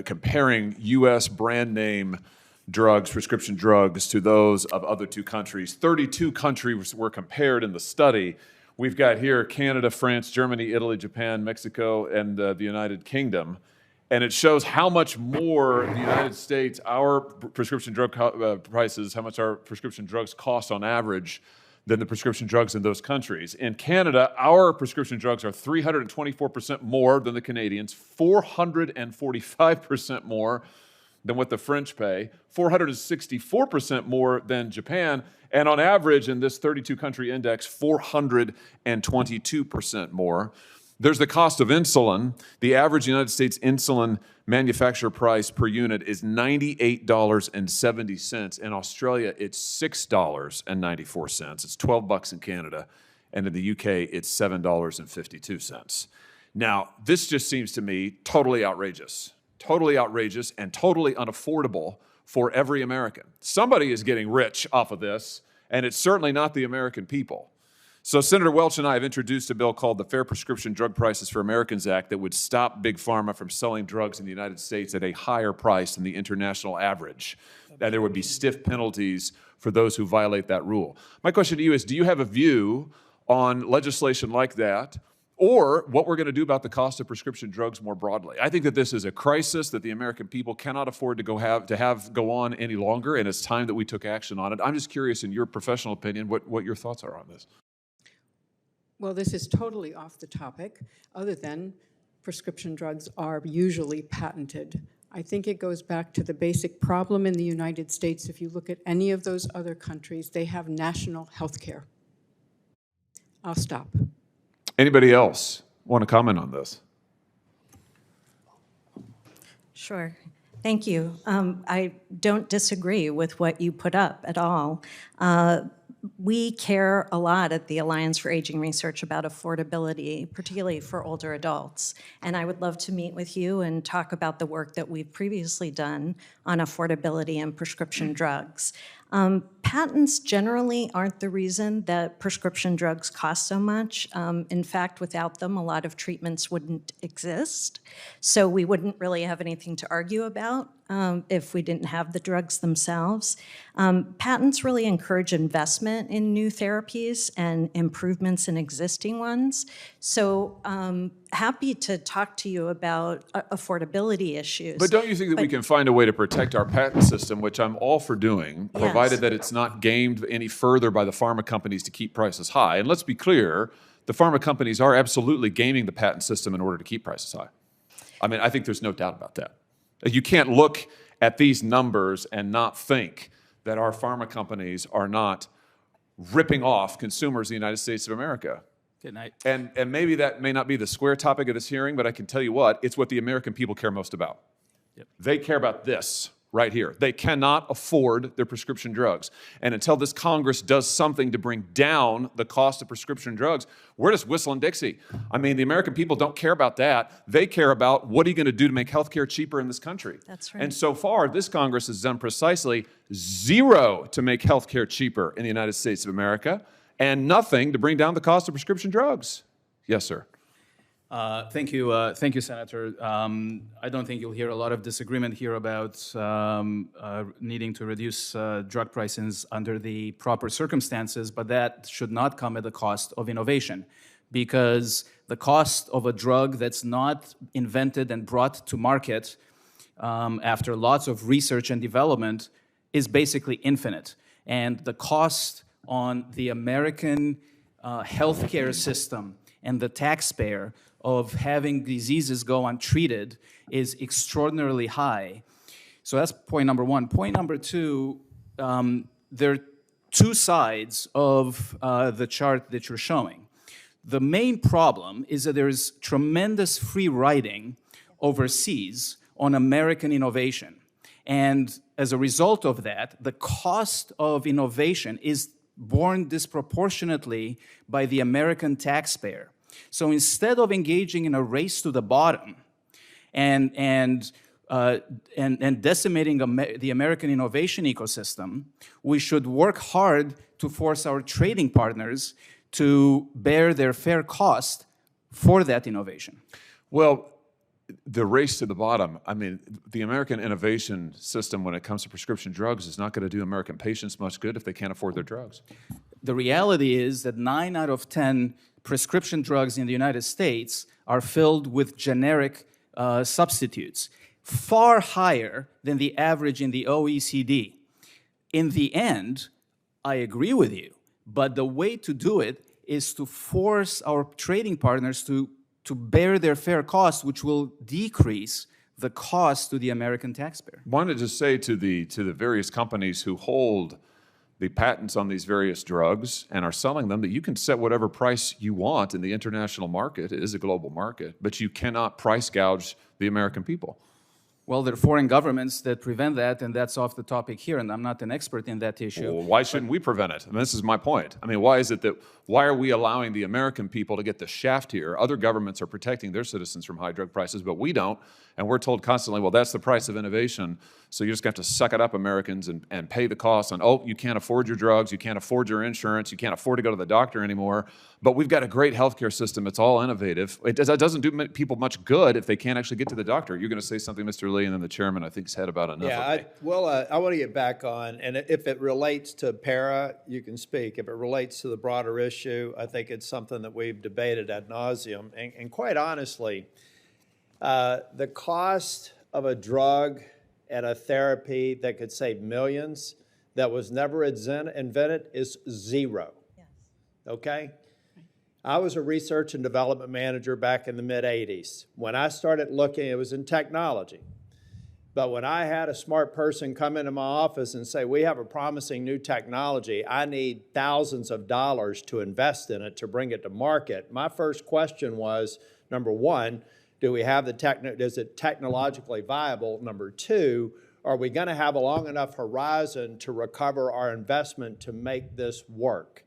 comparing U.S. brand name drugs, prescription drugs, to those of other two countries. 32 countries were compared in the study. We've got here Canada, France, Germany, Italy, Japan, Mexico, and the United Kingdom. And it shows how much more the United States, our prescription drug prices, how much our prescription drugs cost on average than the prescription drugs in those countries. In Canada, our prescription drugs are 324% more than the Canadians, 445% more than what the French pay, 464% more than Japan, and on average in this 32-country index, 422% more. There's the cost of insulin. The average United States insulin manufacturer price per unit is $98.70. In Australia, it's $6.94. It's $12 in Canada, and in the UK, it's $7.52. Now, this just seems to me totally outrageous and totally unaffordable for every American. Somebody is getting rich off of this, and it's certainly not the American people. So Senator Welch and I have introduced a bill called the Fair Prescription Drug Prices for Americans Act that would stop Big Pharma from selling drugs in the United States at a higher price than the international average. And there would be stiff penalties for those who violate that rule. My question to you is, do you have a view on legislation like that, or what we're going to do about the cost of prescription drugs more broadly? I think that this is a crisis that the American people cannot afford to go on any longer, and it's time that we took action on it. I'm just curious, in your professional opinion, what your thoughts are on this. Well, this is totally off the topic, other than prescription drugs are usually patented. I think it goes back to the basic problem in the United States. If you look at any of those other countries, they have national health care. I'll stop. Anybody else want to comment on this? Sure. Thank you. I don't disagree with what you put up at all. We care a lot at the Alliance for Aging Research about affordability, particularly for older adults. And I would love to meet with you and talk about the work that we've previously done on affordability and prescription drugs. Patents generally aren't the reason that prescription drugs cost so much. In fact, without them, a lot of treatments wouldn't exist. So we wouldn't really have anything to argue about if we didn't have the drugs themselves. Patents really encourage investment in new therapies and improvements in existing ones. So happy to talk to you about affordability issues. But don't you think that we can find a way to protect our patent system, which I'm all for doing, provided that it's not gamed any further by the pharma companies to keep prices high? And let's be clear, the pharma companies are absolutely gaming the patent system in order to keep prices high. I mean, I think there's no doubt about that. You can't look at these numbers and not think that our pharma companies are not ripping off consumers in the United States of America. Good night. And maybe that may not be the square topic of this hearing, but I can tell you what, it's what the American people care most about. Yep. They care about this right here. They cannot afford their prescription drugs. And until this Congress does something to bring down the cost of prescription drugs, we're just whistling Dixie. I mean, the American people don't care about that. They care about what are you going to do to make health care cheaper in this country. That's right. And so far, this Congress has done precisely zero to make health care cheaper in the United States of America. and nothing to bring down the cost of prescription drugs. Yes, sir. Thank you, Senator. I don't think you'll hear a lot of disagreement here about needing to reduce drug prices under the proper circumstances, but that should not come at the cost of innovation, because the cost of a drug that's not invented and brought to market after lots of research and development is basically infinite. And the cost on the American healthcare system and the taxpayer of having diseases go untreated is extraordinarily high. So that's point number one. Point number two, there are two sides of the chart that you're showing. The main problem is that there is tremendous free riding overseas on American innovation. And as a result of that, the cost of innovation is borne disproportionately by the American taxpayer. So instead of engaging in a race to the bottom and decimating the American innovation ecosystem, we should work hard to force our trading partners to bear their fair cost for that innovation. Well, the race to the bottom, I mean, the American innovation system when it comes to prescription drugs is not going to do American patients much good if they can't afford their drugs. The reality is that 9 out of 10 prescription drugs in the United States are filled with generic substitutes, far higher than the average in the OECD. In the end, I agree with you, but the way to do it is to force our trading partners to bear their fair cost, which will decrease the cost to the American taxpayer. I wanted to say to the various companies who hold the patents on these various drugs and are selling them that you can set whatever price you want in the international market. It is a global market, but you cannot price gouge the American people. Well, there are foreign governments that prevent that, and that's off the topic here, and I'm not an expert in that issue. Well, why shouldn't we prevent it? I mean, this is my point. I mean, why are we allowing the American people to get the shaft here? Other governments are protecting their citizens from high drug prices, but we don't, and we're told constantly, well, that's the price of innovation, so you just have to suck it up, Americans, and pay the cost on, oh, you can't afford your drugs, you can't afford your insurance, you can't afford to go to the doctor anymore, but we've got a great healthcare system, it's all innovative. It doesn't do people much good if they can't actually get to the doctor. You're going to say something, Mr. Lee, and then the chairman, I think, has had about enough of me. I want to get back on, and if it relates to para, you can speak. If it relates to the broader issue, I think it's something that we've debated ad nauseum. And quite honestly, the cost of a drug and a therapy that could save millions that was never invented is zero. Yes. Okay? I was a research and development manager back in the mid-'80s. When I started looking, it was in technology. But when I had a smart person come into my office and say, we have a promising new technology, I need thousands of dollars to invest in it to bring it to market, my first question was, number one, do we have is it technologically viable? Number two, are we going to have a long enough horizon to recover our investment to make this work?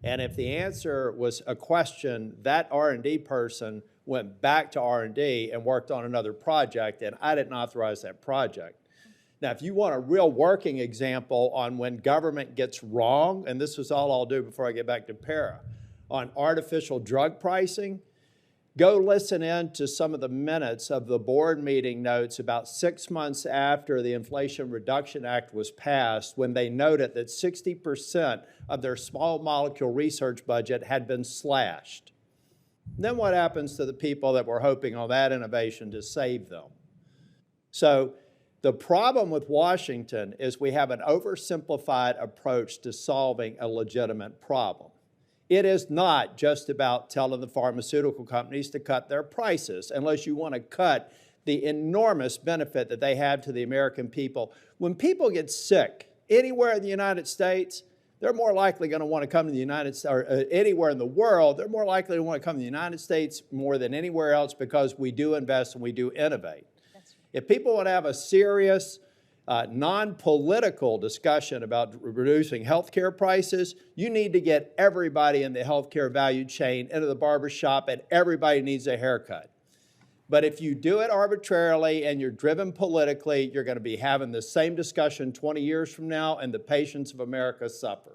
And if the answer was a question, that R&D person went back to R&D and worked on another project, and I didn't authorize that project. Now, if you want a real working example on when government gets wrong, and this is all I'll do before I get back to para, on artificial drug pricing, go listen in to some of the minutes of the board meeting notes about 6 months after the Inflation Reduction Act was passed, when they noted that 60% of their small molecule research budget had been slashed. Then what happens to the people that were hoping on that innovation to save them? So the problem with Washington is we have an oversimplified approach to solving a legitimate problem. It is not just about telling the pharmaceutical companies to cut their prices, unless you want to cut the enormous benefit that they have to the American people. When people get sick anywhere in the United States, they're more likely going to want to come to the United States, or anywhere in the world, they're more likely to want to come to the United States more than anywhere else because we do invest and we do innovate. If people want to have a serious, non-political discussion about reducing healthcare prices, you need to get everybody in the healthcare value chain into the barbershop, and everybody needs a haircut. But if you do it arbitrarily and you're driven politically, you're going to be having the same discussion 20 years from now, and the patients of America suffer.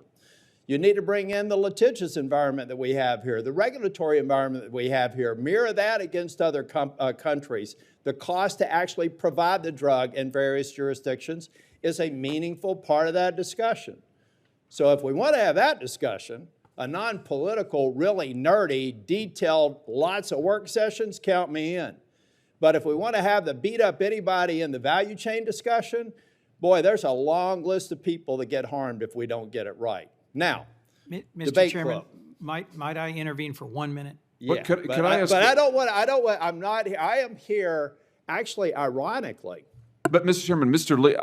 You need to bring in the litigious environment that we have here, the regulatory environment that we have here, mirror that against other countries. The cost to actually provide the drug in various jurisdictions is a meaningful part of that discussion. So if we want to have that discussion, a non-political, really nerdy, detailed, lots of work sessions, count me in. But if we want to have the beat up anybody in the value chain discussion, boy, there's a long list of people that get harmed if we don't get it right. Now, Mr. debate Chairman, club. might I intervene for 1 minute? Yeah, could I ask? But I'm not here. I am here, actually, ironically. But Mr. Chairman, Mr. Lee,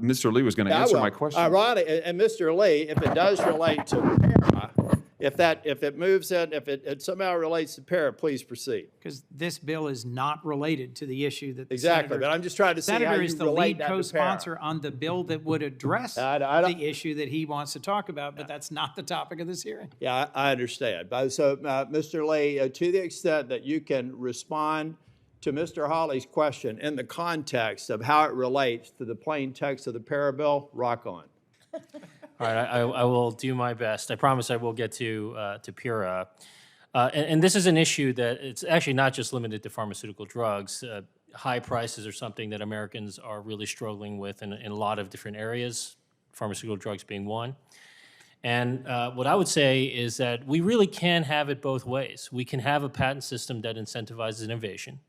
Mr. Lee was going to answer my question. Ironic, and Mr. Lee, if it does relate to para, if it moves in, if it somehow relates to para, please proceed. Because this bill is not related to the issue that the Exactly, senator, but I'm just trying to see how senator you is the relate lead that to para. co-sponsor on the bill that would address I don't- the issue that he wants to talk about, but that's not the topic of this hearing. Yeah, I understand. But so, Mr. Lee, to the extent that you can respond to Mr. Hawley's question in the context of how it relates to the plain text of the para bill, rock on. All right, I will do my best. I promise I will get to PURA. And this is an issue that it's actually not just limited to pharmaceutical drugs. High prices are something that Americans are really struggling with in a lot of different areas, pharmaceutical drugs being one. And what I would say is that we really can have it both ways. We can have a patent system that incentivizes innovation,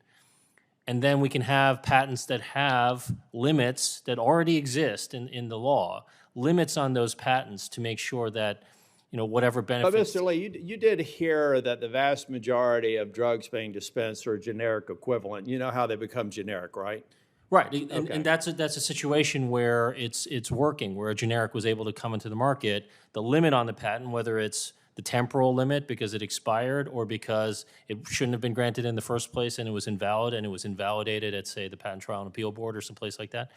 and then we can have patents that have limits that already exist in the law, limits on those patents to make sure that, you know, whatever benefits. But Mr. Lee, you did hear that the vast majority of drugs being dispensed are generic equivalent. You know how they become generic, right? Right, and that's a situation where it's working, where a generic was able to come into the market. The limit on the patent, whether it's the temporal limit because it expired or because it shouldn't have been granted in the first place and it was invalid and it was invalidated at, say, the Patent Trial and Appeal Board or someplace like that.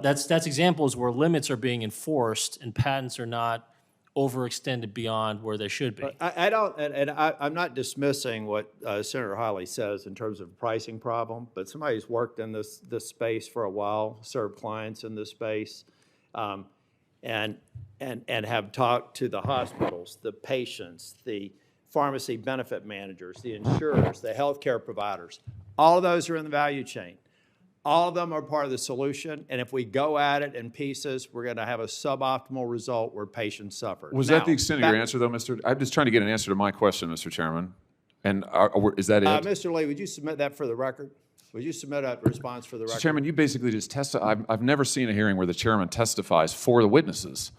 That's examples where limits are being enforced and patents are not overextended beyond where they should be. I'm not dismissing what Senator Hawley says in terms of a pricing problem, but somebody who's worked in this space for a while, served clients in this space, and have talked to the hospitals, the patients, the pharmacy benefit managers, the insurers, the healthcare providers. All of those are in the value chain. All of them are part of the solution, and if we go at it in pieces, we're going to have a suboptimal result where patients suffer. Was that the extent of your answer, though, Mr.? I'm just trying to get an answer to my question, Mr. Chairman. And is that it? Mr. Lee, would you submit that for the record? Would you submit a response for the record? Mr. Chairman, you basically just testified. I've never seen a hearing where the chairman testifies for the witnesses.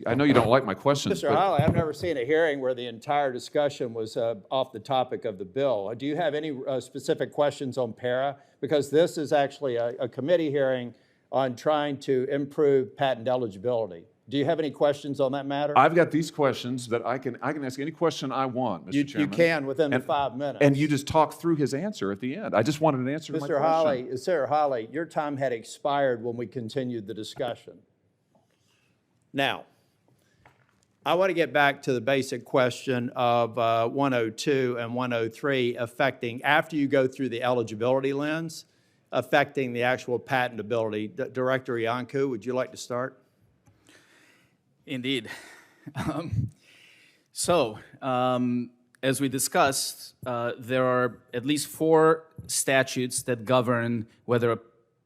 I know you don't like my questions, Mr. Hawley, I've never seen a hearing where the entire discussion was off the topic of the bill. Do you have any specific questions on para? Because this is actually a committee hearing on trying to improve patent eligibility. Do you have any questions on that matter? I've got these questions that I can ask any question I want, Mr. Chairman. You can within the 5 minutes. And you just talk through his answer at the end. I just wanted an answer to my question. Senator Hawley, your time had expired when we continued the discussion. Now, I want to get back to the basic question of 102 and 103 affecting, after you go through the eligibility lens, affecting the actual patentability. Director Iancu, would you like to start? Indeed. As we discussed, there are at least 4 statutes that govern whether a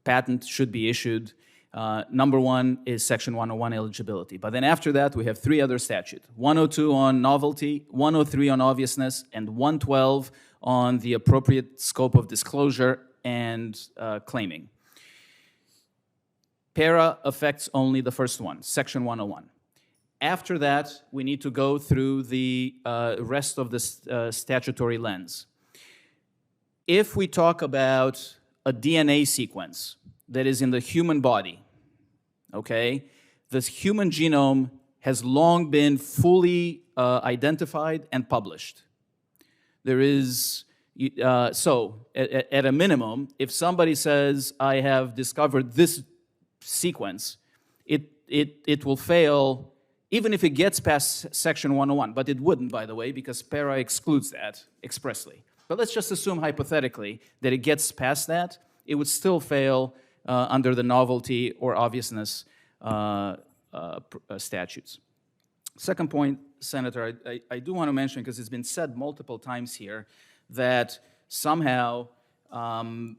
patent should be issued. Number 1 is Section 101 eligibility. But then after that, we have 3 other statutes. 102 on novelty, 103 on obviousness, and 112 on the appropriate scope of disclosure and claiming. Para affects only the first one, Section 101. After that, we need to go through the rest of the statutory lens. If we talk about a DNA sequence that is in the human body, okay, the human genome has long been fully identified and published. There is, at a minimum, if somebody says, I have discovered this sequence, it will fail even if it gets past Section 101, but it wouldn't, by the way, because para excludes that expressly. But let's just assume hypothetically that it gets past that, it would still fail under the novelty or obviousness statutes. Second point, Senator, I do want to mention, because it's been said multiple times here, that somehow the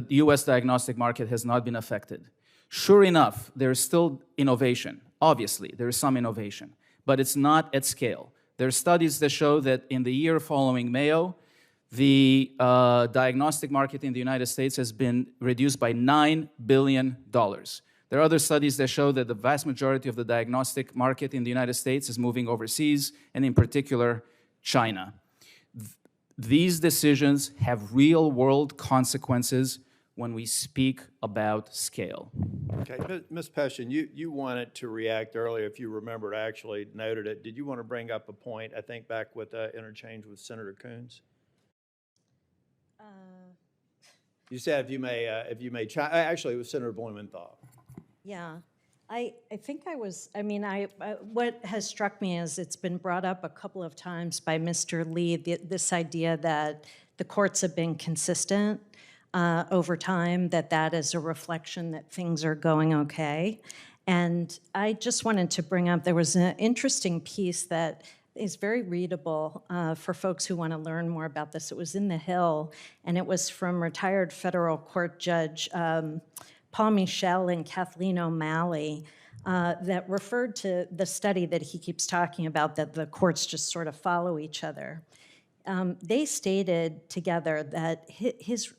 U.S. diagnostic market has not been affected. Sure enough, there is still innovation. Obviously, there is some innovation, but it's not at scale. There are studies that show that in the year following Mayo, the diagnostic market in the United States has been reduced by $9 billion. There are other studies that show that the vast majority of the diagnostic market in the United States is moving overseas, and in particular, China. These decisions have real-world consequences when we speak about scale. Okay, Ms. Peshin, you wanted to react earlier, if you remembered, I actually noted it. Did you want to bring up a point, I think back with interchange with Senator Coons? You said if you may, actually it was Senator Blumenthal. Yeah, I think what has struck me is it's been brought up a couple of times by Mr. Lee, this idea that the courts have been consistent over time, that is a reflection that things are going okay. And I just wanted to bring up, there was an interesting piece that is very readable for folks who want to learn more about this. It was in The Hill, and it was from retired federal court judge Paul Michel and Kathleen O'Malley that referred to the study that he keeps talking about, that the courts just sort of follow each other. They stated together that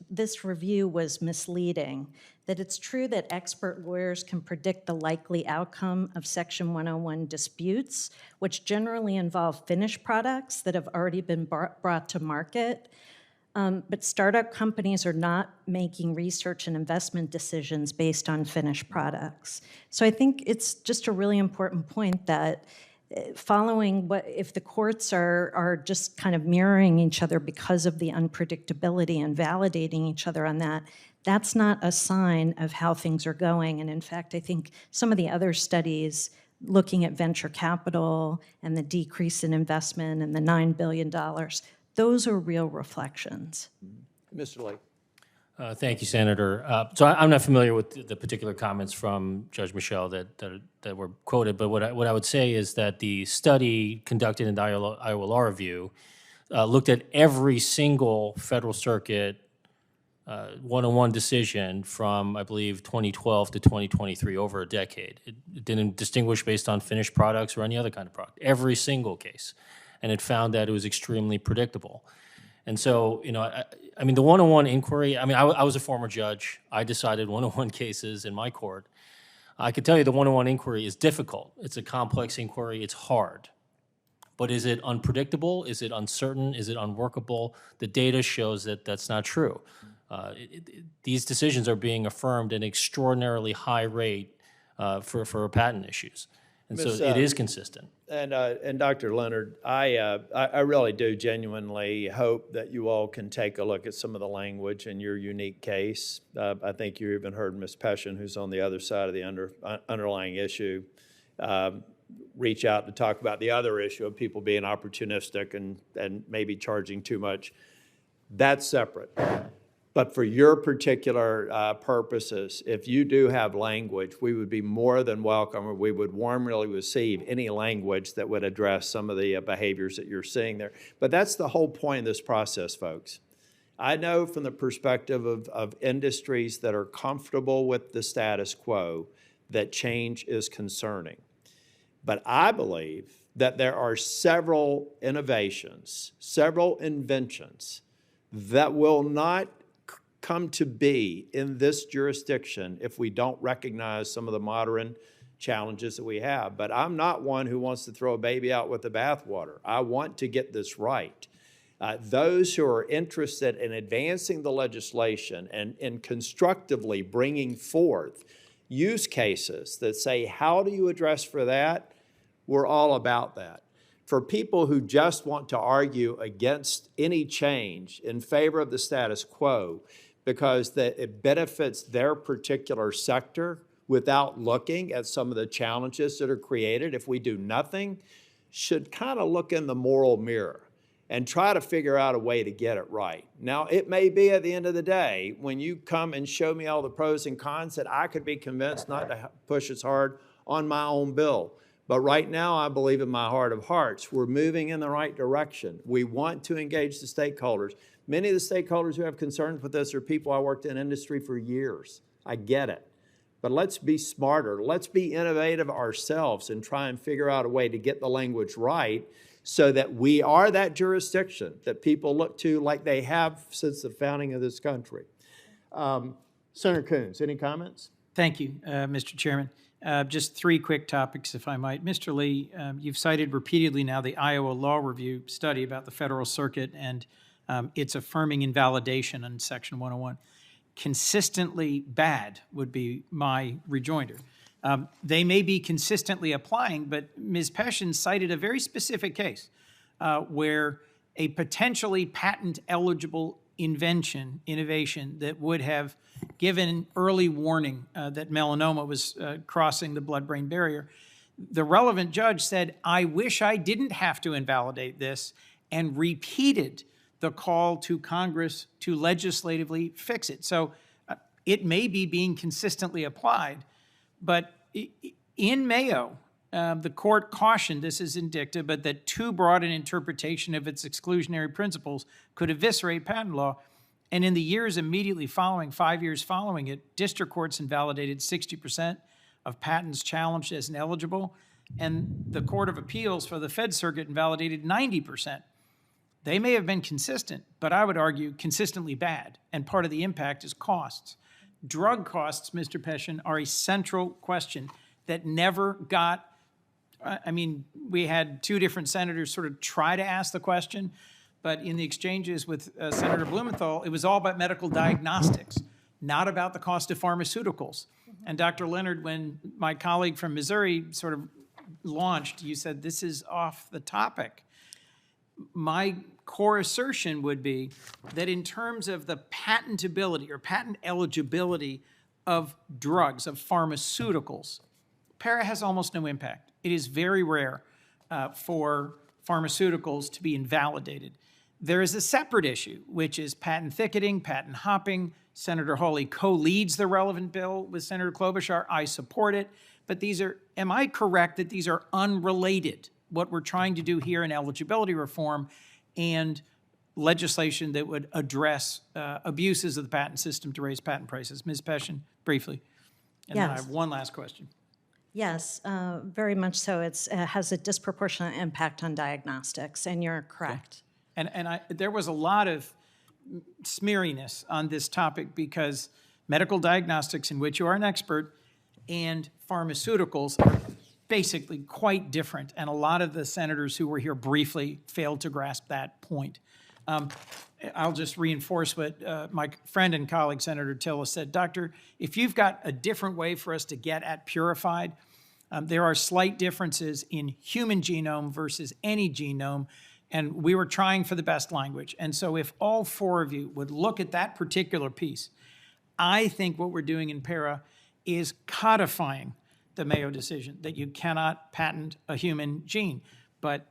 this review was misleading, that it's true that expert lawyers can predict the likely outcome of Section 101 disputes, which generally involve finished products that have already been brought to market. But startup companies are not making research and investment decisions based on finished products. So I think it's just a really important point that following if the courts are just kind of mirroring each other because of the unpredictability and validating each other on that, that's not a sign of how things are going. And in fact, I think some of the other studies looking at venture capital and the decrease in investment and the $9 billion, those are real reflections. Mr. Lake. Thank you, Senator. So I'm not familiar with the particular comments from Judge Michel that were quoted, but what I would say is that the study conducted in the Iowa Law Review looked at every single Federal Circuit 101 decision from, I believe, 2012 to 2023, over a decade. It didn't distinguish based on finished products or any other kind of product, every single case. And it found that it was extremely predictable. And so, I mean, the 101 inquiry, I was a former judge. I decided 101 cases in my court. I could tell you the 101 inquiry is difficult. It's a complex inquiry. It's hard. But is it unpredictable? Is it uncertain? Is it unworkable? The data shows that that's not true. These decisions are being affirmed at an extraordinarily high rate for patent issues. And so it is consistent. And Dr. Leonard, I really do genuinely hope that you all can take a look at some of the language in your unique case. I think you even heard Ms. Peshin, who's on the other side of the underlying issue, reach out to talk about the other issue of people being opportunistic and maybe charging too much. That's separate. But for your particular purposes, if you do have language, we would be more than welcome, or we would warmly receive any language that would address some of the behaviors that you're seeing there. But that's the whole point of this process, folks. I know from the perspective of industries that are comfortable with the status quo that change is concerning. But I believe that there are several innovations, several inventions that will not come to be in this jurisdiction if we don't recognize some of the modern challenges that we have. But I'm not one who wants to throw a baby out with the bathwater. I want to get this right. Those who are interested in advancing the legislation and in constructively bringing forth use cases that say, how do you address for that? We're all about that. For people who just want to argue against any change in favor of the status quo, because it benefits their particular sector without looking at some of the challenges that are created if we do nothing, should kind of look in the moral mirror and try to figure out a way to get it right. Now, it may be at the end of the day, when you come and show me all the pros and cons, that I could be convinced not to push as hard on my own bill. But right now, I believe in my heart of hearts, we're moving in the right direction. We want to engage the stakeholders. Many of the stakeholders who have concerns with this are people I worked in industry for years. I get it. But let's be smarter. Let's be innovative ourselves and try and figure out a way to get the language right so that we are that jurisdiction that people look to like they have since the founding of this country. Senator Coons, any comments? Thank you, Mr. Chairman. Just three quick topics, if I might. Mr. Lee, you've cited repeatedly now the Iowa Law Review study about the Federal Circuit and its affirming invalidation on Section 101. Consistently bad would be my rejoinder. They may be consistently applying, but Ms. Peshin cited a very specific case where a potentially patent-eligible innovation that would have given early warning that melanoma was crossing the blood-brain barrier, the relevant judge said, I wish I didn't have to invalidate this, and repeated the call to Congress to legislatively fix it. So it may be being consistently applied, but in Mayo, the court cautioned, this is in dicta, but that too broad an interpretation of its exclusionary principles could eviscerate patent law. And in the years immediately following, 5 years following it, district courts invalidated 60% of patents challenged as ineligible, and the Court of Appeals for the Fed Circuit invalidated 90%. They may have been consistent, but I would argue consistently bad, and part of the impact is costs. Drug costs, Mr. Peshin, are a central question that never got, I mean, we had two different senators sort of try to ask the question, but in the exchanges with Senator Blumenthal, it was all about medical diagnostics, not about the cost of pharmaceuticals. And Dr. Leonard, when my colleague from Missouri sort of launched, you said, this is off the topic. My core assertion would be that in terms of the patentability or patent eligibility of drugs, of pharmaceuticals, PARA has almost no impact. It is very rare for pharmaceuticals to be invalidated. There is a separate issue, which is patent thicketing, patent hopping. Senator Hawley co-leads the relevant bill with Senator Klobuchar. I support it. But these are, am I correct that these are unrelated? What we're trying to do here in eligibility reform and legislation that would address abuses of the patent system to raise patent prices. Ms. Peshin, briefly. And then I have one last question. Yes, very much so. It has a disproportionate impact on diagnostics, and you're correct. Okay. And there was a lot of smeariness on this topic because medical diagnostics, in which you are an expert, and pharmaceuticals are basically quite different. And a lot of the senators who were here briefly failed to grasp that point. I'll just reinforce what my friend and colleague, Senator Tillis, said. Doctor, if you've got a different way for us to get at purified, there are slight differences in human genome versus any genome, and we were trying for the best language. And so if all four of you would look at that particular piece, I think what we're doing in PARA is codifying the Mayo decision that you cannot patent a human gene. But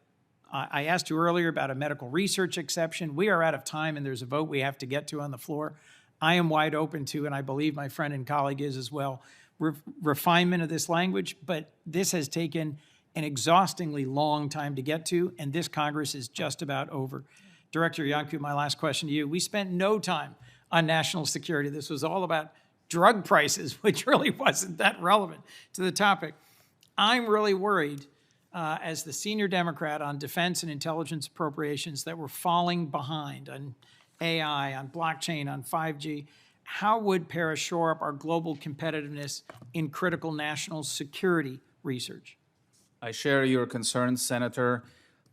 I asked you earlier about a medical research exception. We are out of time, and there's a vote we have to get to on the floor. I am wide open to, and I believe my friend and colleague is as well, refinement of this language, but this has taken an exhaustingly long time to get to, and this Congress is just about over. Director Iancu, my last question to you. We spent no time on national security. This was all about drug prices, which really wasn't that relevant to the topic. I'm really worried as the senior Democrat on defense and intelligence appropriations that we're falling behind on AI, on blockchain, on 5G. How would PARA shore up our global competitiveness in critical national security research? I share your concerns, Senator.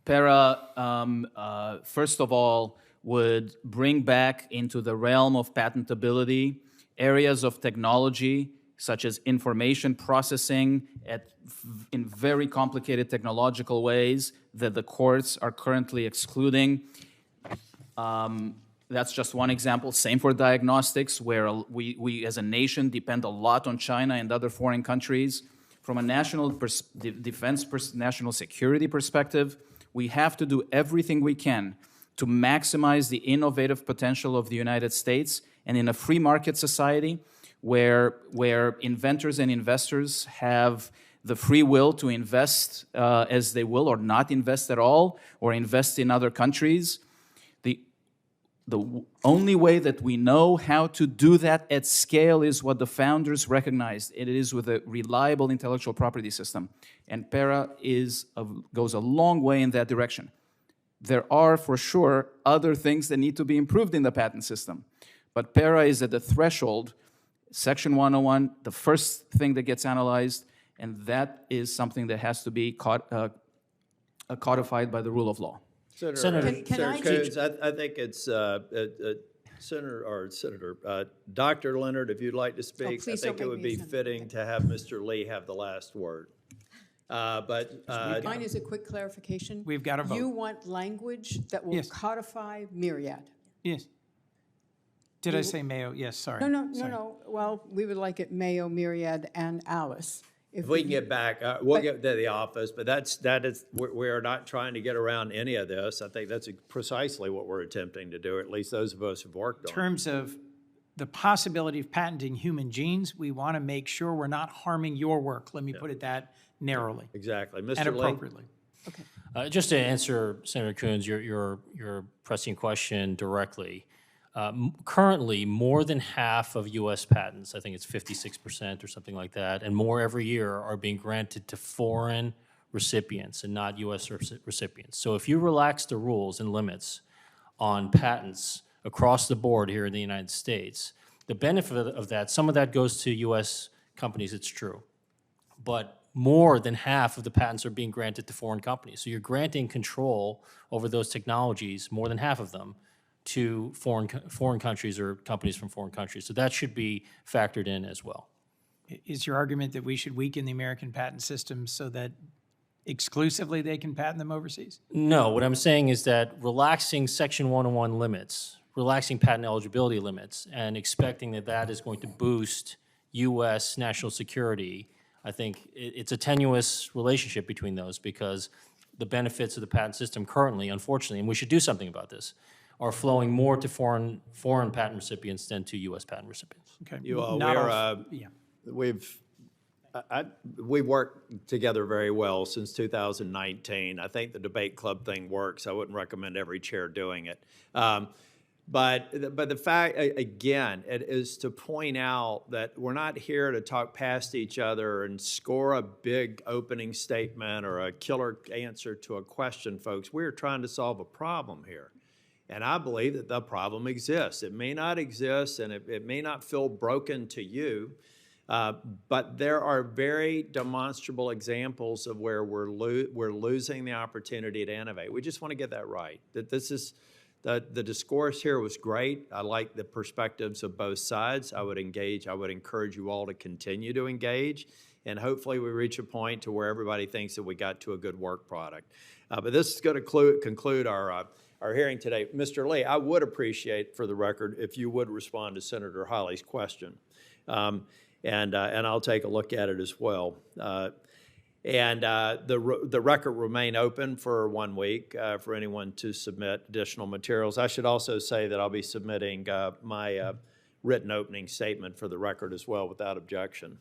PARA, first of all, would bring back into the realm of patentability areas of technology such as information processing in very complicated technological ways that the courts are currently excluding. That's just one example. Same for diagnostics, where we as a nation depend a lot on China and other foreign countries. From a national national security perspective, we have to do everything we can to maximize the innovative potential of the United States. And in a free market society where inventors and investors have the free will to invest as they will, or not invest at all, or invest in other countries. The only way that we know how to do that at scale is what the founders recognized. It is with a reliable intellectual property system. And PERA goes a long way in that direction. There are, for sure, other things that need to be improved in the patent system. But PERA is at the threshold, Section 101, the first thing that gets analyzed, and that is something that has to be codified by the rule of law. Senator Can I Coons, I think it's Dr. Leonard, if you'd like to speak, I please think don't it would make me be a senator. fitting to have Mr. Lee have the last word. Mine is a quick clarification. We've got to vote. You want language that will Yes. codify myriad? Yes. Did I say Mayo? Yes, sorry. No. Well, we would like it Mayo, Myriad, and Alice. If we can get back, we'll get to the office, but we are not trying to get around any of this. I think that's precisely what we're attempting to do, at least those of us who've worked on it. In terms of the possibility of patenting human genes, we want to make sure we're not harming your work. Let me put it that narrowly Exactly. and Mr. Lee? appropriately. Just to answer Senator Coons, your pressing question directly. Currently, more than half of U.S. patents, I think it's 56% or something like that, and more every year, are being granted to foreign recipients and not U.S. recipients. So if you relax the rules and limits on patents across the board here in the United States, the benefit of that, some of that goes to U.S. companies, it's true, but more than half of the patents are being granted to foreign companies. So you're granting control over those technologies, more than half of them, to foreign countries or companies from foreign countries. So that should be factored in as well. Is your argument that we should weaken the American patent system so that exclusively they can patent them overseas? No, what I'm saying is that relaxing Section 101 limits, relaxing patent eligibility limits, and expecting that that is going to boost U.S. national security, I think it's a tenuous relationship between those, because the benefits of the patent system currently, unfortunately, and we should do something about this, are flowing more to foreign patent recipients than to U.S. patent recipients. Okay. We've worked together very well since 2019. I think the debate club thing works. I wouldn't recommend every chair doing it. But the fact, again, it is to point out that we're not here to talk past each other and score a big opening statement or a killer answer to a question, folks. We're trying to solve a problem here. And I believe that the problem exists. It may not exist, and it may not feel broken to you, but there are very demonstrable examples of where we're losing the opportunity to innovate. We just want to get that right. That this is the discourse here was great. I like the perspectives of both sides. I would encourage you all to continue to engage, and hopefully we reach a point to where everybody thinks that we got to a good work product. But this is going to conclude our hearing today. Mr. Lee, I would appreciate, for the record, if you would respond to Senator Hawley's question. And I'll take a look at it as well. The record remain open for 1 week for anyone to submit additional materials. I should also say that I'll be submitting my written opening statement for the record as well without objection.